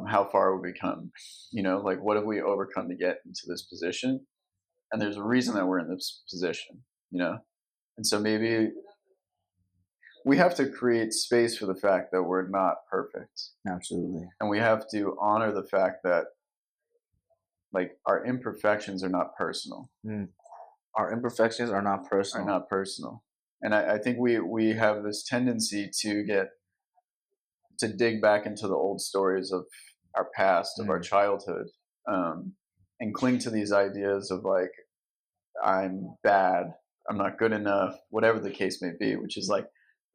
How far have we come? Like what have we overcome to get into this position? And there's a reason that we're in this position, and so maybe we have to create space for the fact that we're not perfect. Absolutely. And we have to honor the fact that like our imperfections are not personal. Our imperfections are not personal. And I think we have this tendency to dig back into the old stories of our past, of our childhood, and cling to these ideas of like, I'm bad, I'm not good enough, whatever the case may be, which is like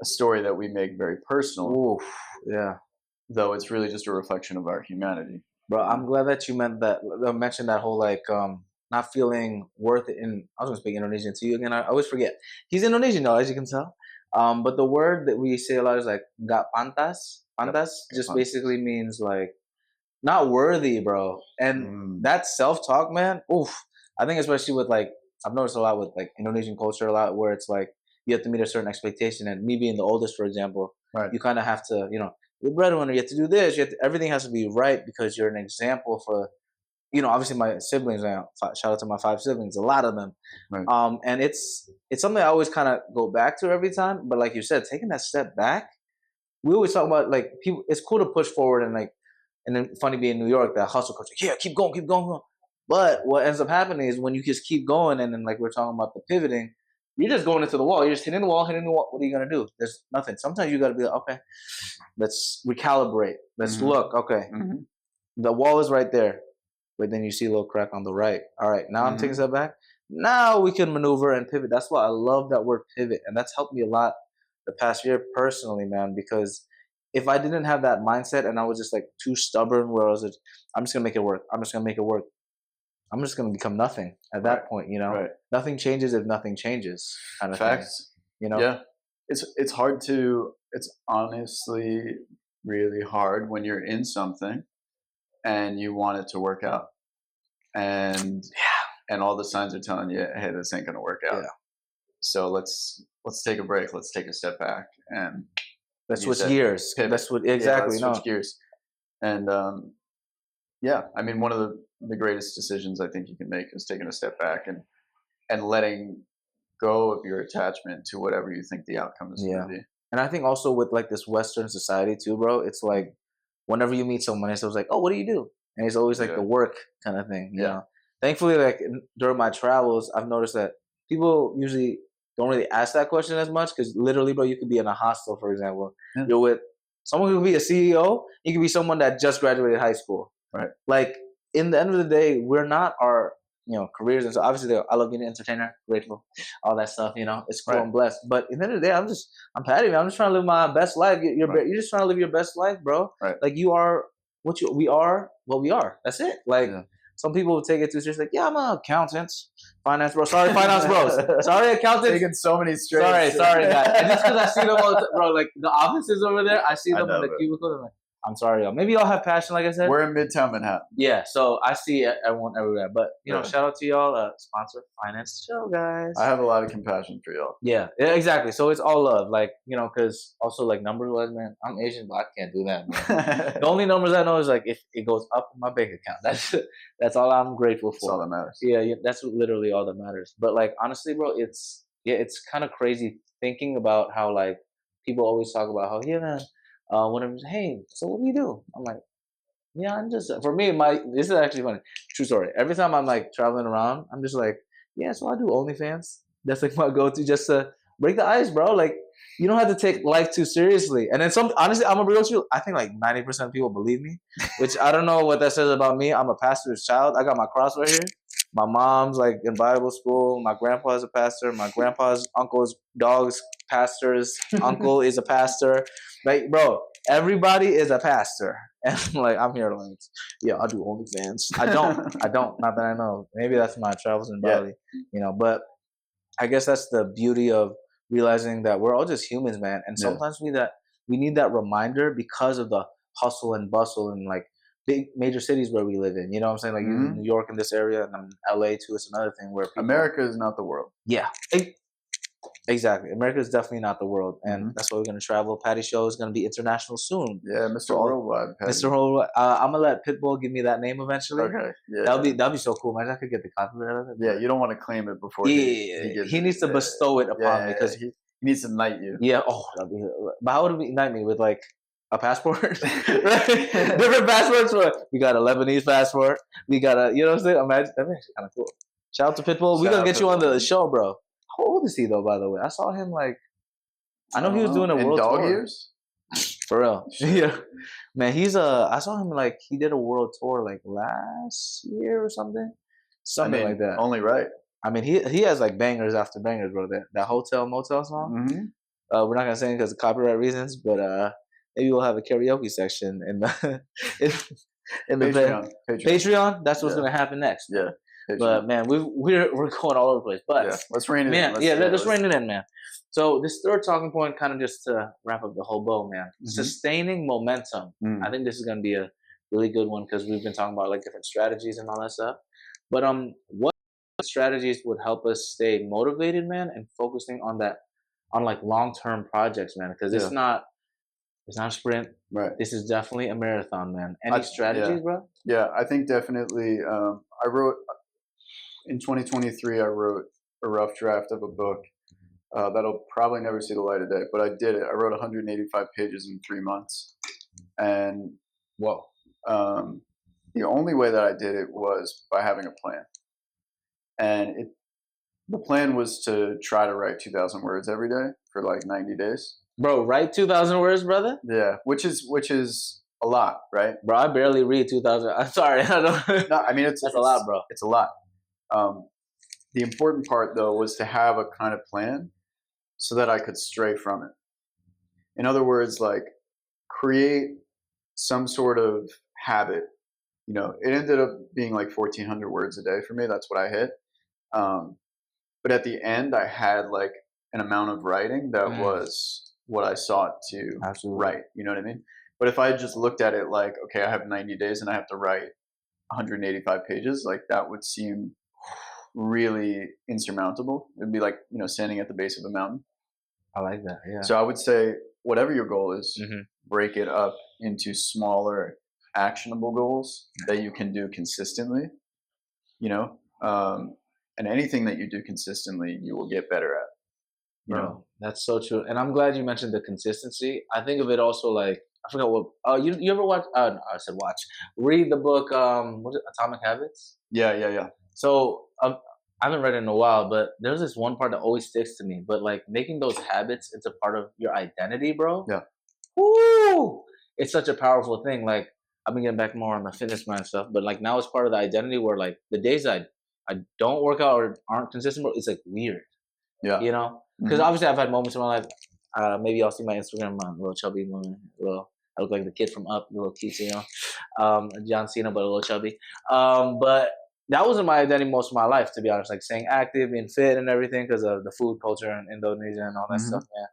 a story that we make very personal. Oof, yeah. Though it's really just a reflection of our humanity. Bro, I'm glad that you mentioned that whole like not feeling worth it. I was gonna speak Indonesian to you again. I always forget. He's Indonesian though, as you can tell. But the word that we say a lot is like pantas. Pantas Yep. just basically means like not worthy, bro. And that self-talk, man, oof. I think especially with like, I've noticed a lot with like Indonesian culture a lot where it's like you have to meet a certain expectation. And me being the oldest, for example, you kind of have to, the breadwinner, you have to do this. Everything has to be right because you're an example for, obviously my siblings. Shout out to my 5 siblings, a lot of them. Right. And it's something I always kind of go back to every time. But like you said, taking that step back, we always talk about like people. It's cool to push forward and then funny being in New York, that hustle culture. Yeah, keep going, keep going. But what ends up happening is when you just keep going, and then like we're talking about the pivoting, you're just going into the wall. You're just hitting the wall, hitting the wall. What are you gonna do? There's nothing. Sometimes you got to be like, okay, let's recalibrate. Let's look. Okay, the wall is right there, but then you see a little crack on the right. All right, now I'm taking a step back. Now we can maneuver and pivot. That's why I love that word pivot, and that's helped me a lot the past year personally, man, because if I didn't have that mindset and I was just like too stubborn where I was just, I'm just gonna make it work. I'm just gonna make it work. I'm just gonna become nothing at that point, Nothing changes if nothing changes. Kind of Facts. thing, Yeah. It's hard to, it's honestly really hard when you're in something and you want it to work out. And all the signs are telling you, hey, this ain't gonna work out. Yeah. So let's take a break. Let's take a step back and let's switch gears. That's what exactly. Let's switch gears. And I mean, one of the greatest decisions I think you can make is taking a step back and letting go of your attachment to whatever you think the outcome is going to be. And I think also with like this Western society too, bro, it's like whenever you meet someone, it's always like, oh, what do you do? And it's always like the work kind of thing, you know? Thankfully, like during my travels, I've noticed that people usually don't really ask that question as much because literally, bro, you could be in a hostel, for example. Yeah. You're with someone who could be a CEO. You could be someone that just graduated high school. Right. Like, in the end of the day, we're not our, careers. And so obviously, I love being an entertainer, grateful, all that stuff, it's cool and blessed. But in the end of the day, I'm Patty, man. I'm just trying to live my best life. You're just trying to live your best life, bro. Right. Like, we are what we are. That's it. Like, some people take it too serious, like, yeah, I'm an accountant, finance bro. Sorry, finance bros. Sorry, accountants. Taking so many straight. Sorry, guys. And just because I see them all the time, bro, like the offices over there, I see them in the cubicle. I'm like, I'm sorry, y'all. Maybe y'all have passion, like I said. We're in Midtown Manhattan. Yeah, so I see everyone everywhere. But, shout out to y'all. Sponsor Finance Show, guys. I have a lot of compassion for y'all. Yeah, exactly. So it's all love. Like, because also, like, numbers-wise, man, I'm Asian, but I can't do that, man. The only numbers I know is, like, if it goes up in my bank account. That's all I'm grateful for. That's all that matters. Yeah, that's literally all that matters. But, like, honestly, bro, it's kind of crazy thinking about how, like, people always talk about how, yeah, man, when I'm, hey, so what do you do? I'm like, yeah, I'm just, for me, this is actually funny. True story. Every time I'm like traveling around, I'm just like, yeah, so I do OnlyFans. That's like my go-to just to break the ice, bro. Like, you don't have to take life too seriously. And then honestly, I'm gonna be honest with you, I think like 90% of people believe me, which I don't know what that says about me. I'm a pastor's child. I got my cross right here. My mom's like in Bible school. My grandpa's a pastor. My grandpa's uncle's dog's pastor's uncle is a pastor. Like, bro, everybody is a pastor. And like, I'm here like, yeah, I do OnlyFans. I don't. Not that I know. Maybe that's my travels in Bali, But I guess that's the beauty of realizing that we're all just humans, man. And sometimes we need that reminder because of the hustle and bustle and like big major cities where we live in. You know what I'm saying? Like in New York in this area, and I'm in LA too. It's another thing where America is not the world. Yeah. Exactly. America is definitely not the world. And that's why we're going to travel. Patty Show is going to be international soon. Yeah, Mr. Worldwide. Patty. Mr. Worldwide. I'm going to let Pitbull give me that name eventually. Okay. Yeah. That'll be so cool. Imagine I could get the copyright of it. Yeah, you don't want to claim it before he needs to bestow it upon me because he needs to knight you. Yeah. Oh, that'd be. But how would he knight me with like a passport? Right? Different passports. We got a Lebanese passport. We got a. You know what I'm saying? Imagine that'd be kind of cool. Shout out to Pitbull. We're gonna get you on the show, bro. How old is he though? By the way, I saw him like. I know he was doing a world dog tour. Years. For real. Yeah. Man, I saw him like he did a world tour like last year or something. Something like that. Only right. I mean, he has like bangers after bangers, bro. That Hotel Motel song. We're not gonna sing because of copyright reasons, but maybe we'll have a karaoke section in the in the Patreon. Patreon. That's what's gonna happen next. Yeah. But man, we're going all over the place. But yeah, let's rein it man, in. let's rein it in, man. So this third talking point, kind of just to wrap up the whole bow, man. Sustaining momentum. I think this is going to be a really good one because we've been talking about like different strategies and all that stuff. But what strategies would help us stay motivated, man, and focusing on that, on like long term projects, man? Because it's not a sprint. Right. This is definitely a marathon, man. Any strategies, bro? Yeah, I think definitely. I wrote in 2023. I wrote a rough draft of a book that'll probably never see the light of day, but I did it. I wrote 185 pages in 3 months, and whoa. The only way that I did it was by having a plan, and the plan was to try to write 2,000 words every day for like 90 days. Bro, write 2,000 words, brother? Yeah, which is a lot, right? Bro, I barely read 2,000. I'm sorry. I don't. No, I mean that's a lot, bro. It's a lot. The important part though was to have a kind of plan so that I could stray from it. In other words, like create some sort of habit. You know, it ended up being like 1,400 words a day for me. That's what I hit. But at the end, I had like an amount of writing that was what I sought to write. You know what I mean? But if I just looked at it like, okay, I have 90 days and I have to write 185 pages, like that would seem really insurmountable. It'd be like, you know, standing at the base of a mountain. I like that. Yeah. So I would say, whatever your goal is, break it up into smaller, actionable goals that you can do consistently. You know, and anything that you do consistently, you will get better at. You know, that's so true. And I'm glad you mentioned the consistency. I think of it also like, I forgot what. You ever watch? No, I said watch. Read the book. What is it, Atomic Habits? Yeah. So I haven't read it in a while, but there's this one part that always sticks to me. But like making those habits into part of your identity, bro. Yeah. Woo! It's such a powerful thing. Like I've been getting back more on the fitness mind stuff, but like now it's part of the identity where like the days I don't work out or aren't consistent, bro, it's like weird. Yeah. You know, because obviously I've had moments in my life. Maybe y'all see my Instagram. I'm a little chubby woman. I look like the kid from Up, the little cute, you know, John Cena, but a little chubby. But that wasn't my identity most of my life, to be honest. Like staying active and fit and everything because of the food culture in Indonesia and all that stuff, man.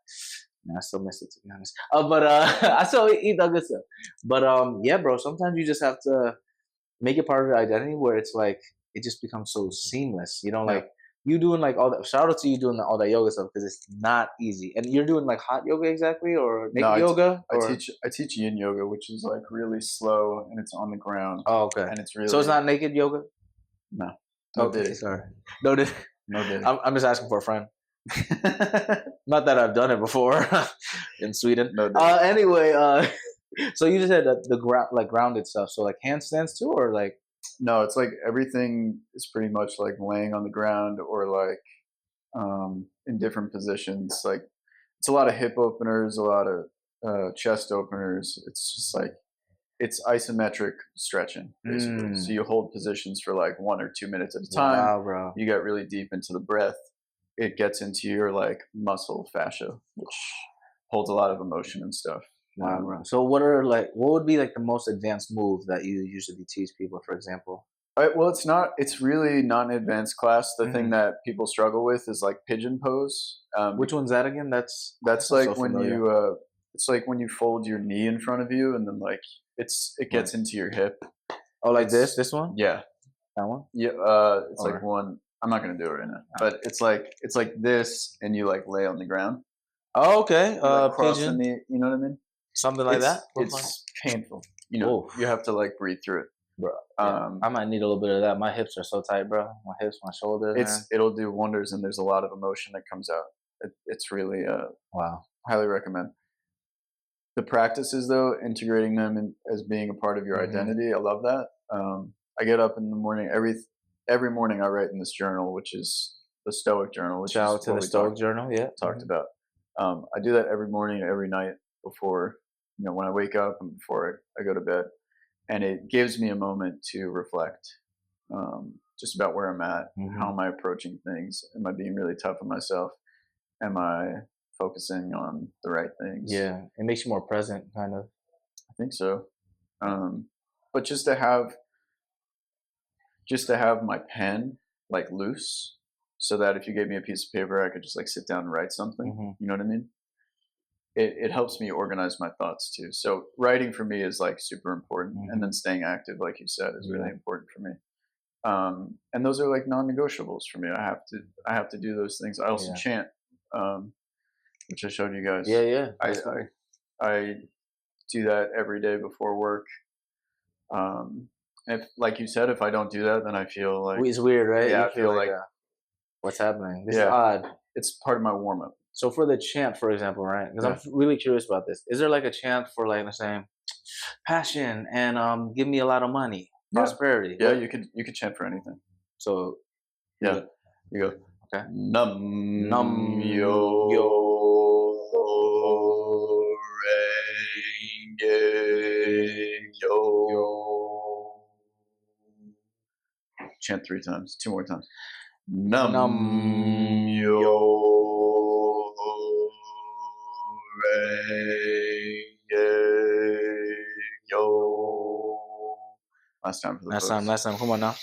Yeah, I still miss it, to be honest. But I still eat that good stuff. But yeah, bro, sometimes you just have to make it part of your identity where it's like it just becomes so seamless. You know, like you doing like all that. Shout out to you doing all that yoga stuff because it's not easy. And you're doing like hot yoga exactly or naked yoga? I teach yin yoga, which is like really slow and it's on the ground. Oh, okay. And it's really so it's not naked yoga. No. Okay, sorry. No did. I'm just asking for a friend. Not that I've done it before in Sweden. No. Anyway, so you just had the grounded stuff. So like handstands too, or like. No, it's like everything is pretty much like laying on the ground or like in different positions. Like it's a lot of hip openers, a lot of chest openers. It's just like it's isometric stretching basically. So you hold positions for like 1 or 2 minutes at a time. Wow, bro. You get really deep into the breath. It gets into your like muscle fascia, which holds a lot of emotion and stuff. Wow, bro. So what would be like the most advanced move that you usually teach people, for example? Well, it's really not an advanced class. The thing that people struggle with is like pigeon pose. Which one's that again? That's like so when you, it's like when you fold your knee in front of you and then like it gets into your hip. Oh, like this one? Yeah. That one? Yeah. It's like one, I'm not going to do it right now, but it's like this and you like lay on the ground. Oh, okay. Like cross the knee, you know what I mean? Something like that? It's painful. You know, you have to like breathe through it. Bro, I might need a little bit of that. My hips are so tight, bro. My hips, my shoulders. It'll do wonders, and there's a lot of emotion that comes out. It's really wow. Highly recommend. The practices, though, integrating them as being a part of your identity, I love that. I get up in the morning every morning. I write in this journal, which is the Stoic Journal. Which Shout out to the Stoic Journal. Yeah, talked about. I do that every morning, every night before, you know, when I wake up and before I go to bed. And it gives me a moment to reflect just about where I'm at. How am I approaching things? Am I being really tough on myself? Am I focusing on the right things? Yeah, it makes you more present, kind of. I think so. But just to have just to have my pen like loose, so that if you gave me a piece of paper, I could just like sit down and write something. You know what I mean? It helps me organize my thoughts too. So writing for me is like super important, and then staying active, like you said, is really important for me. And those are like non-negotiables for me. I have to do those things. I also chant, which I showed you guys. Yeah. I do that every day before work. If, like you said, if I don't do that, then I feel like it's weird, right? Yeah, You I feel like what's happening? This is odd. It's part of my warm up. So for the chant, for example, right? Because I'm really curious about this. Is there like a chant for like the same passion and give me a lot of money, prosperity? Yeah, you could chant for anything. So you go. Okay. Num yo yo. Chant 3 times. 2 more times. Num yo yo. Last time for the folks. Last time. Come on now.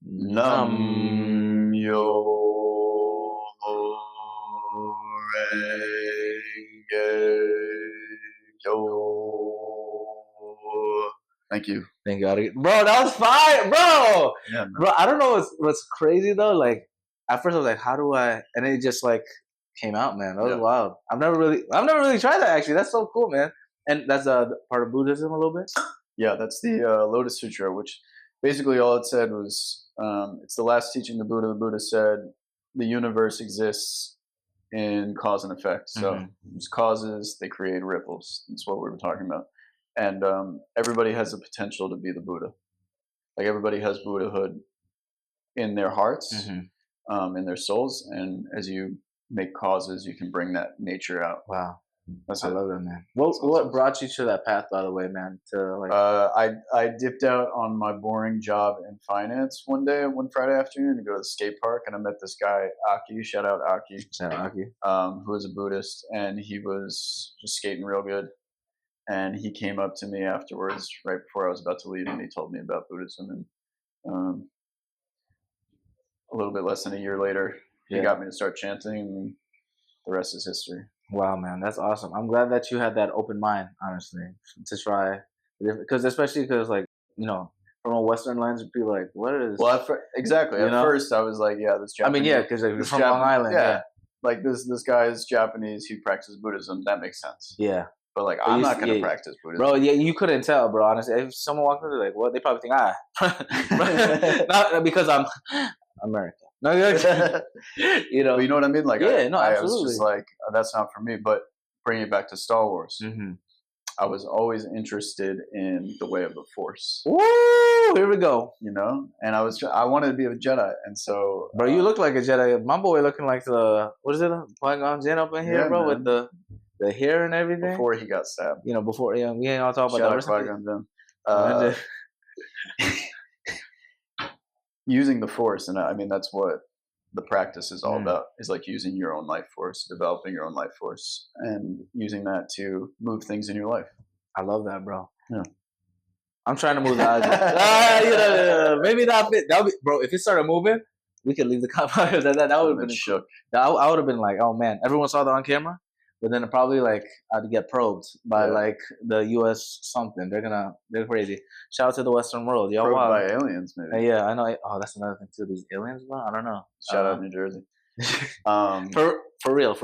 Num yo Thank you. Thank you. Bro, that was fire, bro. Yeah, bro, I don't know what's crazy though. Like at first I was like, how do I? And it just like came out, man. That was wild. I've never really tried that actually. That's so cool, man. And that's part of Buddhism a little bit. Yeah, that's the Lotus Sutra, which basically all it said was it's the last teaching the Buddha. The Buddha said the universe exists in cause and effect. So there's causes, they create ripples. That's what we were talking about. And everybody has the potential to be the Buddha. Like everybody has Buddhahood in their hearts, in their souls, and as you make causes, you can bring that nature out. Wow, I love that, man. What brought you to that path, by the way, man? To like, I dipped out on my boring job in finance one Friday afternoon to go to the skate park, and I met this guy Aki. Shout out Aki. Who was a Buddhist, and he was just skating real good. And he came up to me afterwards, right before I was about to leave, and he told me about Buddhism. And a little bit less than a year later, he got me to start chanting, and the rest is history. Wow, man, that's awesome. I'm glad that you had that open mind, honestly, to try, because especially because like from a Western lens, people are like, what is? Well, exactly. At first, I was like, yeah, this Japanese. I mean, yeah, because like, you're from Long Island. Yeah. Like this guy is Japanese. He practices Buddhism. That makes sense. Yeah. But like, I'm not going to practice Buddhism. Bro, yeah, you couldn't tell, bro, honestly. If someone walked in, they're like, what? They probably think, not because I'm American. No, but you know what I mean? Like, absolutely. I was just like, that's not for me. But bringing it back to Star Wars, I was always interested in the way of the Force. Woo! Here we go. And I wanted to be a Jedi, and so. Bro, you look like a Jedi. My boy looking like what is it? Qui-Gon Jinn up in here, bro, man. With the hair and everything. Before he got stabbed. Before we ain't all talking about that. Using the Force, and I mean that's what the practice is all about. Is like using your own life force, developing your own life force, and using that to move things in your life. I love that, bro. Yeah. I'm trying to move the object. Maybe not fit. That would be, bro. If it started moving, we could leave the compound. That would have been shook. I would have been like, oh man, everyone saw that on camera. But then probably like I'd get probed by like the U.S. something. They're crazy. Shout out to the Western world, yo. Probed by aliens, maybe. Yeah, I know. Oh, that's another thing too. These aliens, bro. I don't know. Shout out New Jersey. For real.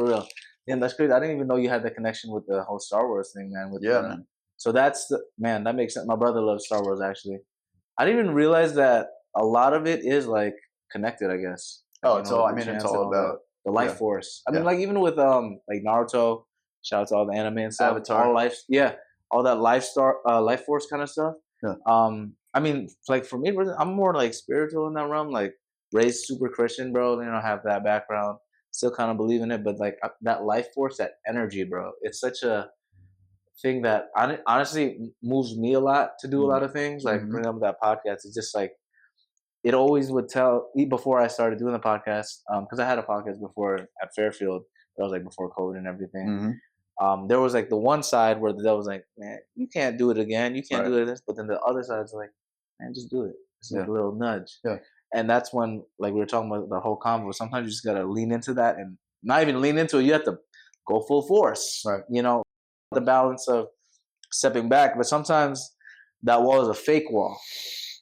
Yeah, that's crazy. I didn't even know you had the connection with the whole Star Wars thing, man. Man. So that makes sense. My brother loves Star Wars actually. I didn't even realize that a lot of it is like connected. I guess. It's all about. The life force. I mean, like even with like Naruto, shout out to all the anime and stuff. Avatar. All that life force kind of stuff. Yeah. I mean, like for me, I'm more like spiritual in that realm. Like raised super Christian, bro. Have that background. Still kind of believe in it, but like that life force, that energy, bro. It's such a thing that honestly moves me a lot to do a lot of things. Like bring up that podcast. It's just like. It always would tell me before I started doing the podcast, because I had a podcast before at Fairfield. That was like before COVID and everything. There was like the one side where the devil was like, man, you can't do it again. You can't do this. But then the other side is like, man, just do it. It's like a little nudge. Yeah. And that's when, like we were talking about the whole convo, sometimes you just got to lean into that and not even lean into it. You have to go full force, right? You know, the balance of stepping back. But sometimes that wall is a fake wall.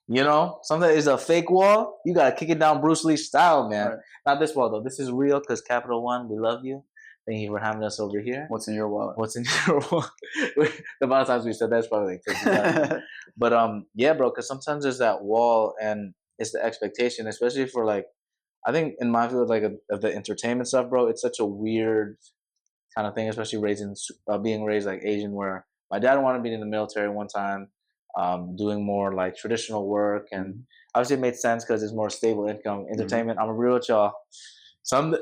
You know, something is a fake wall. You gotta kick it down Bruce Lee style, man. Right. Not this wall though. This is real because Capital One, we love you. Thank you for having us over here. What's in your wallet? What's in your wallet? The amount of times we said that's probably like 50 times. But yeah, bro. Because sometimes there's that wall, and it's the expectation, especially for like, I think in my field, like of the entertainment stuff, bro. It's such a weird kind of thing, especially being raised like Asian, where my dad wanted to be in the military one time. Doing more like traditional work, and obviously it made sense because it's more stable income. Entertainment, I'm real with y'all. Some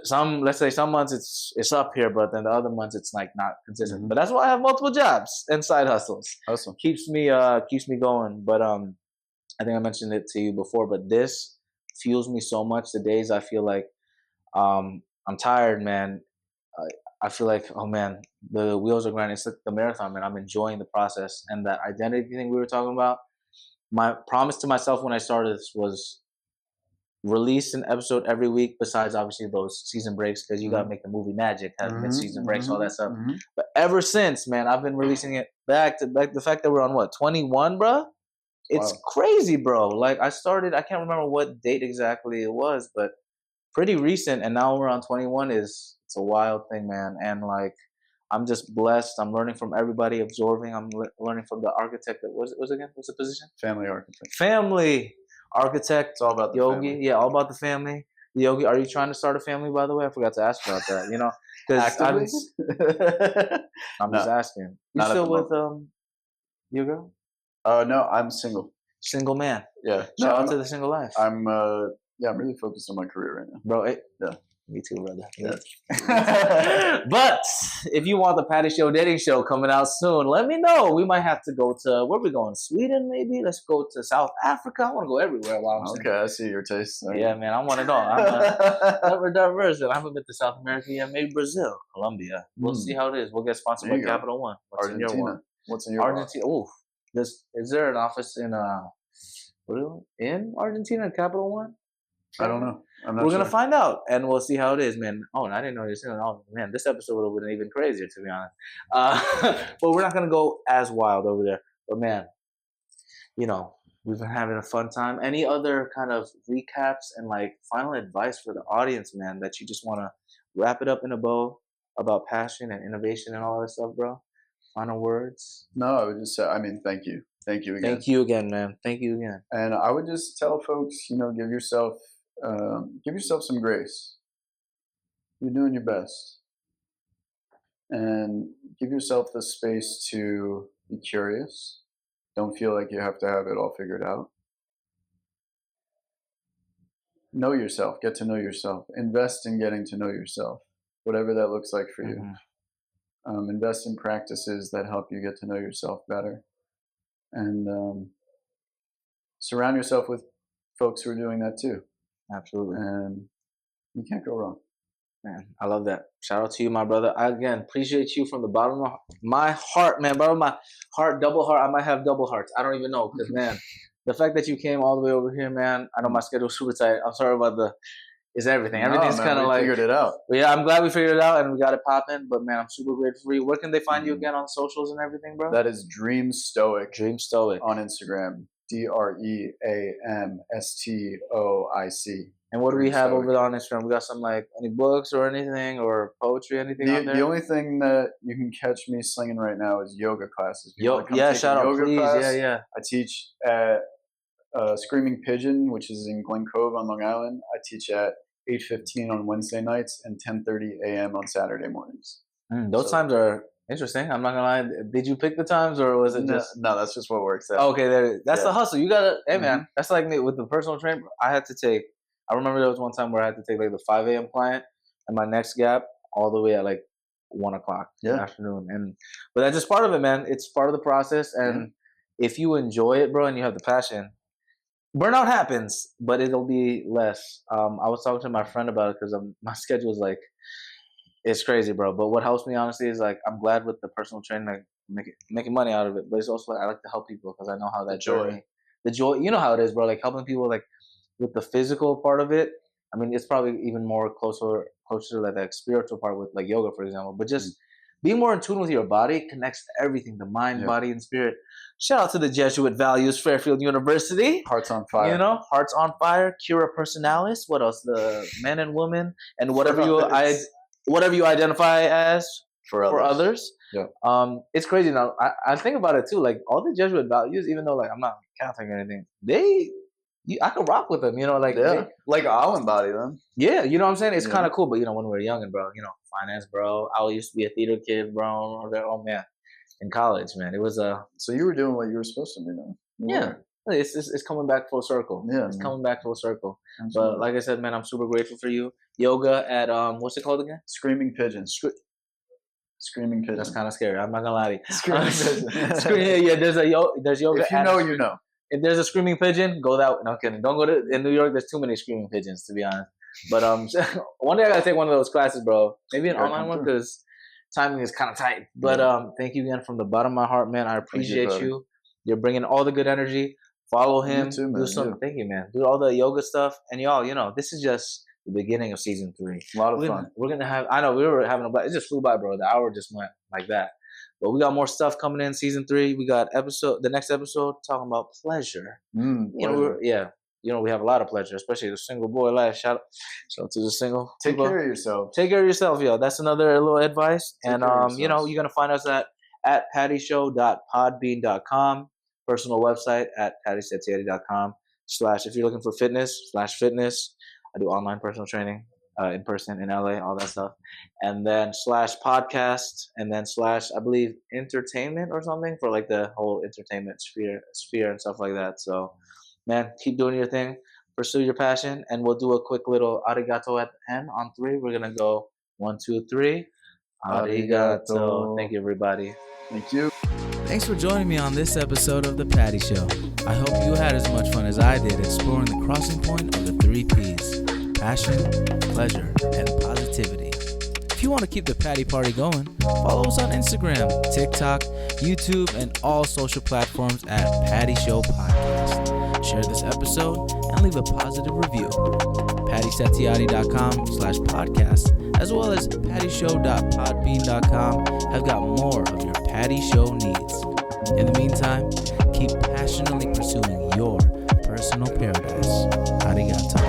let's say some months it's up here, but then the other months it's like not consistent. But that's why I have multiple jobs and side hustles. Awesome. Keeps me going. But I think I mentioned it to you before, but this fuels me so much. The days I feel like I'm tired, man. I feel like, oh man, the wheels are grinding. It's like the marathon, man. I'm enjoying the process, and that identity thing we were talking about. My promise to myself when I started this was release an episode every week. Besides, obviously, those season breaks because you gotta make the movie magic, have mid-season breaks, all that stuff. But ever since, man, I've been releasing it back to back. The fact that we're on what 21, bro. It's crazy, bro. Like I started, I can't remember what date exactly it was, but pretty recent, and now we're on 21. It's a wild thing, man. And like I'm just blessed. I'm learning from everybody, absorbing. I'm learning from the architect. What's it again? What's the position? Family architect. Family architect. It's all about the Yogi. Family. Yeah, all about the family. Yogi, are you trying to start a family? By the way, I forgot to ask about that. You know, because I'm just asking. You still with your girl? No, I'm single. Single man. Yeah. Shout out to the single life. I'm really focused on my career right now, bro. Yeah. Me too, brother. Yeah. But if you want the Patty Show dating show coming out soon, let me know. We might have to go to, where are we going? Sweden, maybe? Let's go to South Africa. I want to go everywhere. Okay, I see your taste. Okay. Yeah, man, I want to know. I'm never diverse. I haven't been to South America yet. Maybe Brazil, Colombia. We'll see how it is. We'll get sponsored by Capital One. Argentina. What's in your Argentina? Ooh, is there an office in Argentina, Capital One? I don't know. We're gonna find out, and we'll see how it is, man. Oh, and I didn't know you're single. Oh man, this episode would have been even crazier, to be honest. But we're not gonna go as wild over there. But man, you know, we've been having a fun time. Any other kind of recaps and like final advice for the audience, man, that you just want to wrap it up in a bow about passion and innovation and all that stuff, bro? Final words? No, I would just say, thank you. Thank you again. Thank you again, man. Thank you again. And I would just tell folks, give yourself some grace. You're doing your best. And give yourself the space to be curious. Don't feel like you have to have it all figured out. Know yourself. Get to know yourself. Invest in getting to know yourself, whatever that looks like for you. Invest in practices that help you get to know yourself better. And surround yourself with folks who are doing that too. Absolutely. And you can't go wrong. Man, I love that. Shout out to you, my brother. I, again, appreciate you from the bottom of my heart, man. Bottom of my heart, double heart. I might have double hearts. I don't even know. Because, man, the fact that you came all the way over here, man, I know my schedule's super tight. I'm sorry about it's everything. Everything's kind of like. We figured it out. But yeah, I'm glad we figured it out and we got it popping. But, man, I'm super grateful for you. Where can they find you again on socials and everything, bro? That is Dream Stoic. Dream Stoic. On Instagram. DREAMSTOIC. And what do we have over there on Instagram? We got some like any books or anything or poetry, anything on there? The only thing that you can catch me slinging right now is yoga classes. Shout out, please. Class. Yeah. I teach at Screaming Pigeon, which is in Glen Cove on Long Island. I teach at 8:15 on Wednesday nights and 10:30 a.m. on Saturday mornings. Those times are interesting. I'm not gonna lie. Did you pick the times or was it just? No, that's just what works out. Okay, that's the hustle. You gotta. Hey man, that's like me with the personal trainer. I had to take. I remember there was one time where I had to take like the 5 a.m. client and my next gap all the way at like 1 o'clock in the afternoon. But that's just part of it, man. It's part of the process. And if you enjoy it, bro, and you have the passion, burnout happens, but it'll be less. I was talking to my friend about it because my schedule is like, it's crazy, bro. But what helps me honestly is like, I'm glad with the personal training, like making money out of it. But it's also like, I like to help people because I know how that journey the joy. You know how it is, bro. Like helping people like with the physical part of it. I mean, it's probably even more closer to like that spiritual part with like yoga, for example. But just being more in tune with your body connects to everything, the mind, body, and spirit. Shout out to the Jesuit Values, Fairfield University. Hearts on fire. You know, hearts on fire, cura personalis. What else? The men and women and whatever you identify as for others. Yeah. It's crazy now. I think about it too. Like all the Jesuit values, even though like I'm not Catholic or anything, I can rock with them. You know, like like I'll embody them. Yeah, you know what I'm saying. It's kind of cool. But you know, when we were young and bro, you know, finance, bro. I used to be a theater kid, bro. Oh man, in college, man, it was So you were doing what you were supposed to be doing. Yeah. It's coming back full circle. Yeah, it's coming back full circle. Absolutely. But like I said, man, I'm super grateful for you. Yoga at what's it called again? Screaming Pigeon. Screaming Pigeon. That's kind of scary. I'm not gonna lie to you. Screaming Pigeon. Yeah, there's yoga. If you know, you know. If there's a screaming pigeon, go that way. No, I'm kidding. Don't go to in New York. There's too many screaming pigeons, to be honest. But one day I gotta take one of those classes, bro. Maybe an online one because timing is kind of tight. But thank you again from the bottom of my heart, man. I appreciate you. You're bringing all the good energy. Follow him. You too, man. Do something. Thank you, man. Do all the yoga stuff. And y'all, you know, this is just the beginning of season 3. A lot of fun. We're gonna have. I know we were having a blast. It just flew by, bro. The hour just went like that. But we got more stuff coming in season 3. We got the next episode talking about pleasure. You know, you know, we have a lot of pleasure, especially the single boy life. Shout out to the single. Take care of yourself. Take care of yourself, yo. That's another little advice. And you know, you're gonna find us at pattyshow.podbean.com, personal website at pattysetiati.com / if you're looking for fitness. I do online personal training. In person in LA, all that stuff, and then / podcast, and then / I believe entertainment or something for like the whole entertainment sphere and stuff like that. So, man, keep doing your thing, pursue your passion, and we'll do a quick little arigato at the end on 3. We're gonna go 1, 2, 3. Arigato. Thank you, everybody. Thank you. Thanks for joining me on this episode of The Patty Show. I hope you had as much fun as I did exploring the crossing point of the 3 Ps: passion, pleasure, and positivity. If you want to keep the Patty Party going, follow us on Instagram, TikTok, YouTube, and all social platforms at Patty Show Podcast. Share this episode and leave a positive review. PattySetiati.com/podcast, as well as PattyShow.podbean.com have got more of your Patty Show needs. In the meantime, keep passionately pursuing your personal paradise. Arigato.